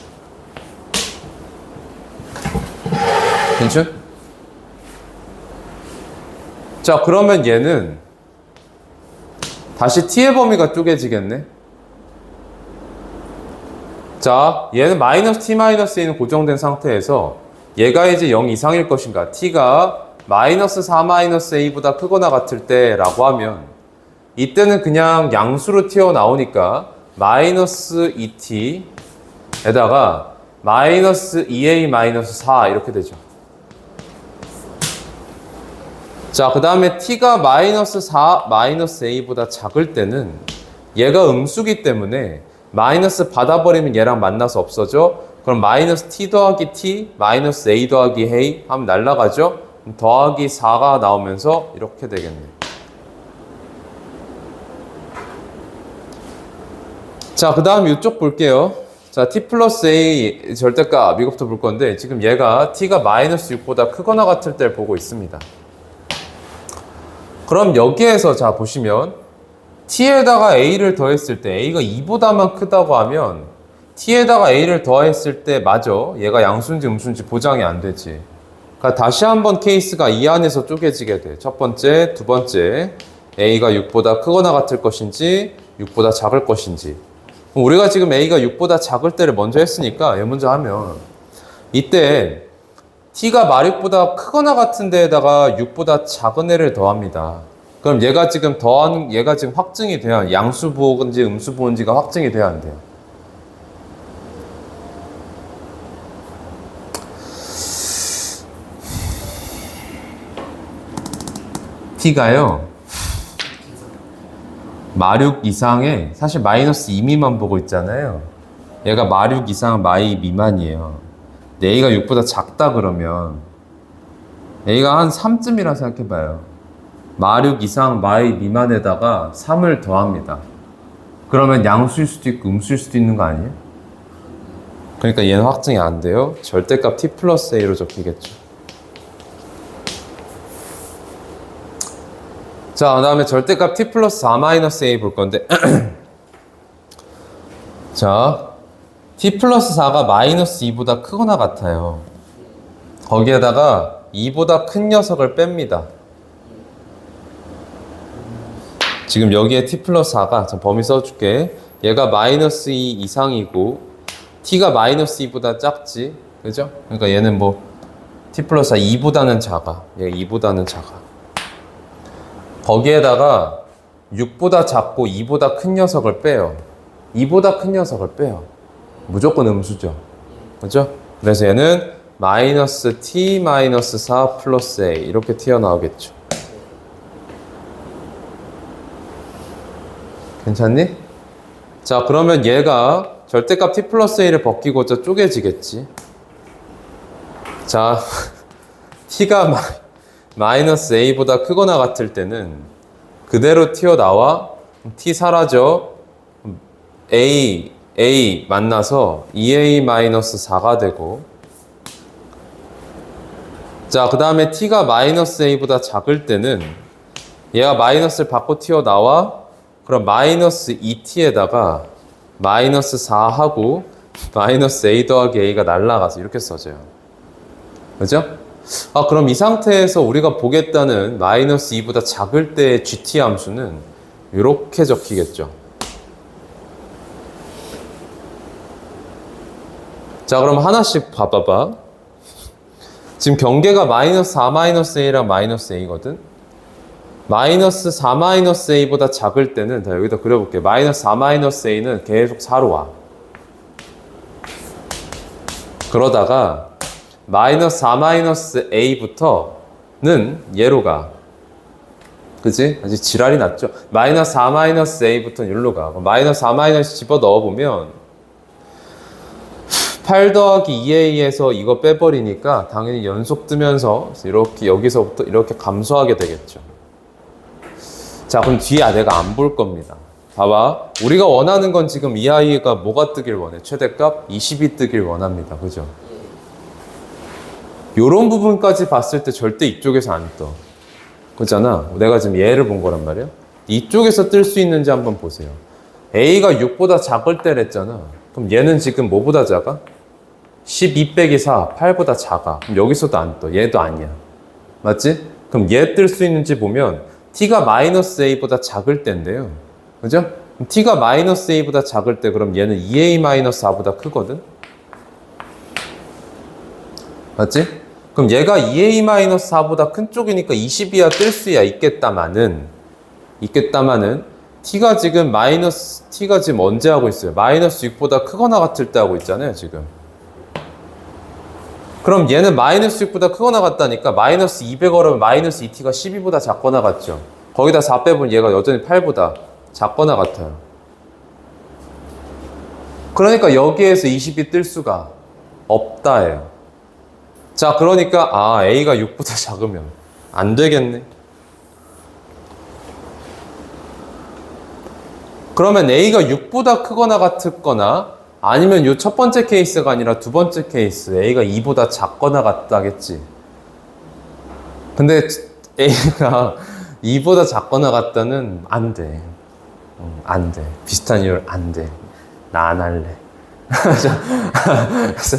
괜찮? 자, 그러면 얘는 다시 t의 범위가 쪼개지겠네. 자, 얘는 마이너스 t 마이너스 a는 고정된 상태에서 얘가 이제 0 이상일 것인가, t가 마이너스 4 마이너스 a보다 크거나 같을 때라고 하면 이때는 그냥 양수로 튀어나오니까 마이너스 2t에다가 마이너스 2a 마이너스 4 이렇게 되죠. 자, 그 다음에 t가 마이너스 4 마이너스 a보다 작을 때는 얘가 음수기 때문에 마이너스 받아버리면 얘랑 만나서 없어져. 그럼 마이너스 t 더하기 t 마이너스 a 더하기 a 하면 날라가죠. 더하기 4가 나오면서 이렇게 되겠네. 자, 그 다음 이쪽 볼게요. 자, t 플러스 a 절대값 이것부터 볼 건데 지금 얘가 t가 마이너스 6보다 크거나 같을 때를 보고 있습니다. 그럼 여기에서 자 보시면 t에다가 a를 더했을 때 a가 2보다만 크다고 하면 t에다가 a를 더했을 때 맞아. 얘가 양수인지 음수인지 보장이 안 되지. 그러니까 다시 한번 케이스가 이 안에서 쪼개지게 돼. 첫 번째, 두 번째. a가 6보다 크거나 같을 것인지 6보다 작을 것인지. 우리가 지금 a가 6보다 작을 때를 먼저 했으니까 얘 먼저 하면 이때 t가 마력보다 크거나 같은 데에다가 6보다 작은 애를 더합니다. 그럼 얘가 지금 확증이 돼야 양수 부호인지 음수 부호인지가 확증이 돼야 안 돼요. t가요 마6 이상에 사실 마이너스 2미만 보고 있잖아요. 얘가 마6 이상 마2 미만이에요. 근데 a가 6보다 작다 그러면 a가 한 3쯤이라 생각해봐요. 마6 이상 마2 미만에다가 3을 더합니다. 그러면 양수일 수도 있고 음수일 수도 있는 거 아니에요? 그러니까 얘는 확증이 안 돼요. 절대값 t 플러스 a로 적히겠죠. 자, 그 다음에 절대값 t 플러스 4 마이너스 a 볼 건데 자, t 플러스 4가 마이너스 2보다 크거나 같아요. 거기에다가 2보다 큰 녀석을 뺍니다. 지금 여기에 t 플러스 4가 범위 써줄게. 얘가 마이너스 2 이상이고 t가 마이너스 2보다 작지. 그죠? 그러니까 얘는 뭐 t 플러스 4 2보다는 작아. 얘가 2보다는 작아. 거기에다가 6보다 작고 2보다 큰 녀석을 빼요. 2보다 큰 녀석을 빼요. 무조건 음수죠. 그죠? 그래서 얘는 마이너스 t 마이너스 4 플러스 a 이렇게 튀어나오겠죠. 괜찮니? 자, 그러면 얘가 절대값 t 플러스 a를 벗기고자 쪼개지겠지. 자, t가 마이너스 a보다 크거나 같을 때는 그대로 튀어나와 t 사라져 a 만나서 2a-4가 되고, 자, 그 다음에 t가 마이너스 a보다 작을 때는 얘가 마이너스를 받고 튀어나와 그럼 마이너스 2t에다가 마이너스 4하고 마이너스 a 더하기 a가 날라가서 이렇게 써져요. 그죠? 아, 그럼 이 상태에서 우리가 보겠다는 마이너스 2보다 작을 때의 gt 함수는 이렇게 적히겠죠. 자, 그럼 하나씩 봐봐봐. 지금 경계가 마이너스 4 마이너스 a랑 마이너스 a거든. 마이너스 4 마이너스 a보다 작을 때는, 자, 여기다 그려볼게. 마이너스 4 마이너스 a는 계속 4로 와. 그러다가 마이너스 4 마이너스 a부터는 얘로 가. 그치? 아직 지랄이 났죠? 마이너스 4 마이너스 a부터는 여기로 가. 마이너스 4 마이너스 집어 넣어보면 8 더하기 2a에서 이거 빼버리니까 당연히 연속 뜨면서 이렇게 여기서부터 이렇게 감소하게 되겠죠. 자, 그럼 뒤에 내가 안 볼 겁니다. 봐봐. 우리가 원하는 건 지금 이 아이가 뭐가 뜨길 원해? 최대값 20이 뜨길 원합니다. 그죠? 요런 부분까지 봤을 때 절대 이쪽에서 안 떠. 그렇잖아. 내가 지금 얘를 본 거란 말이야. 이쪽에서 뜰 수 있는지 한번 보세요. a가 6보다 작을 때랬잖아. 그럼 얘는 지금 뭐보다 작아? 12 빼기 4, 8보다 작아. 그럼 여기서도 안 떠. 얘도 아니야. 맞지? 그럼 얘 뜰 수 있는지 보면 t가 마이너스 a보다 작을 때인데요. 그죠? 그럼 t가 마이너스 a보다 작을 때 그럼 얘는 2a-4보다 크거든? 맞지? 그럼 얘가 2a-4보다 큰 쪽이니까 20이야 뜰 수야 있겠다마는 t가 지금 언제 하고 있어요? 마이너스 6보다 크거나 같을 때 하고 있잖아요, 지금. 그럼 얘는 마이너스 6보다 크거나 같다니까 마이너스 200 걸으면 마이너스 2t가 12보다 작거나 같죠? 거기다 4 빼보면 얘가 여전히 8보다 작거나 같아요. 그러니까 여기에서 20이 뜰 수가 없다예요. 자, 그러니까 a가 6보다 작으면 안 되겠네. 그러면 a가 6보다 크거나 같거나 아니면 요 첫 번째 케이스가 아니라 두 번째 케이스 a가 2보다 작거나 같다겠지. 근데 a가 2보다 작거나 같다는 안 돼. 안 돼. 비슷한 이유로 안 돼. 나 안 할래. 그래서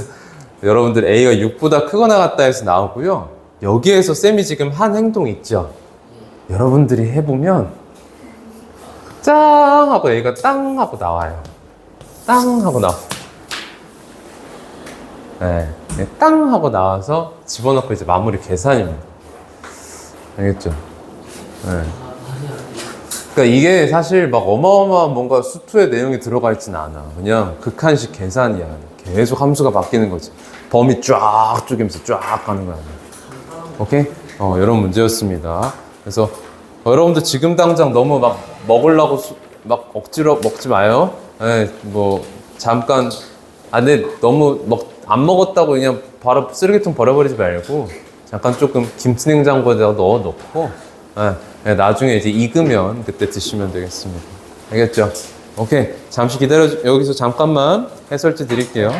여러분들 a가 6보다 크거나 같다 해서 나오고요. 여기에서 쌤이 지금 한 행동 있죠. 여러분들이 해보면 짱 하고 a가 땅 하고 나와요. 땅 하고 나와. 네, 땅 하고 나와서 집어넣고 이제 마무리 계산입니다. 알겠죠? 네. 그러니까 이게 사실 막 어마어마한 뭔가 수투의 내용이 들어가 있진 않아. 그냥 극한식 계산이야. 계속 함수가 바뀌는 거지. 범위 쫙 쪼개면서 쫙 가는 거야. 오케이? 이런 문제였습니다. 그래서 여러분들 지금 당장 너무 막 먹으려고 막 억지로 먹지 마요. 네, 뭐 잠깐 근데 너무 안 먹었다고 그냥 바로 쓰레기통 버려버리지 말고 잠깐 조금 김치냉장고에다 넣어놓고 네, 나중에 이제 익으면 그때 드시면 되겠습니다. 알겠죠? 오케이. 잠시 여기서 잠깐만 해설지 드릴게요.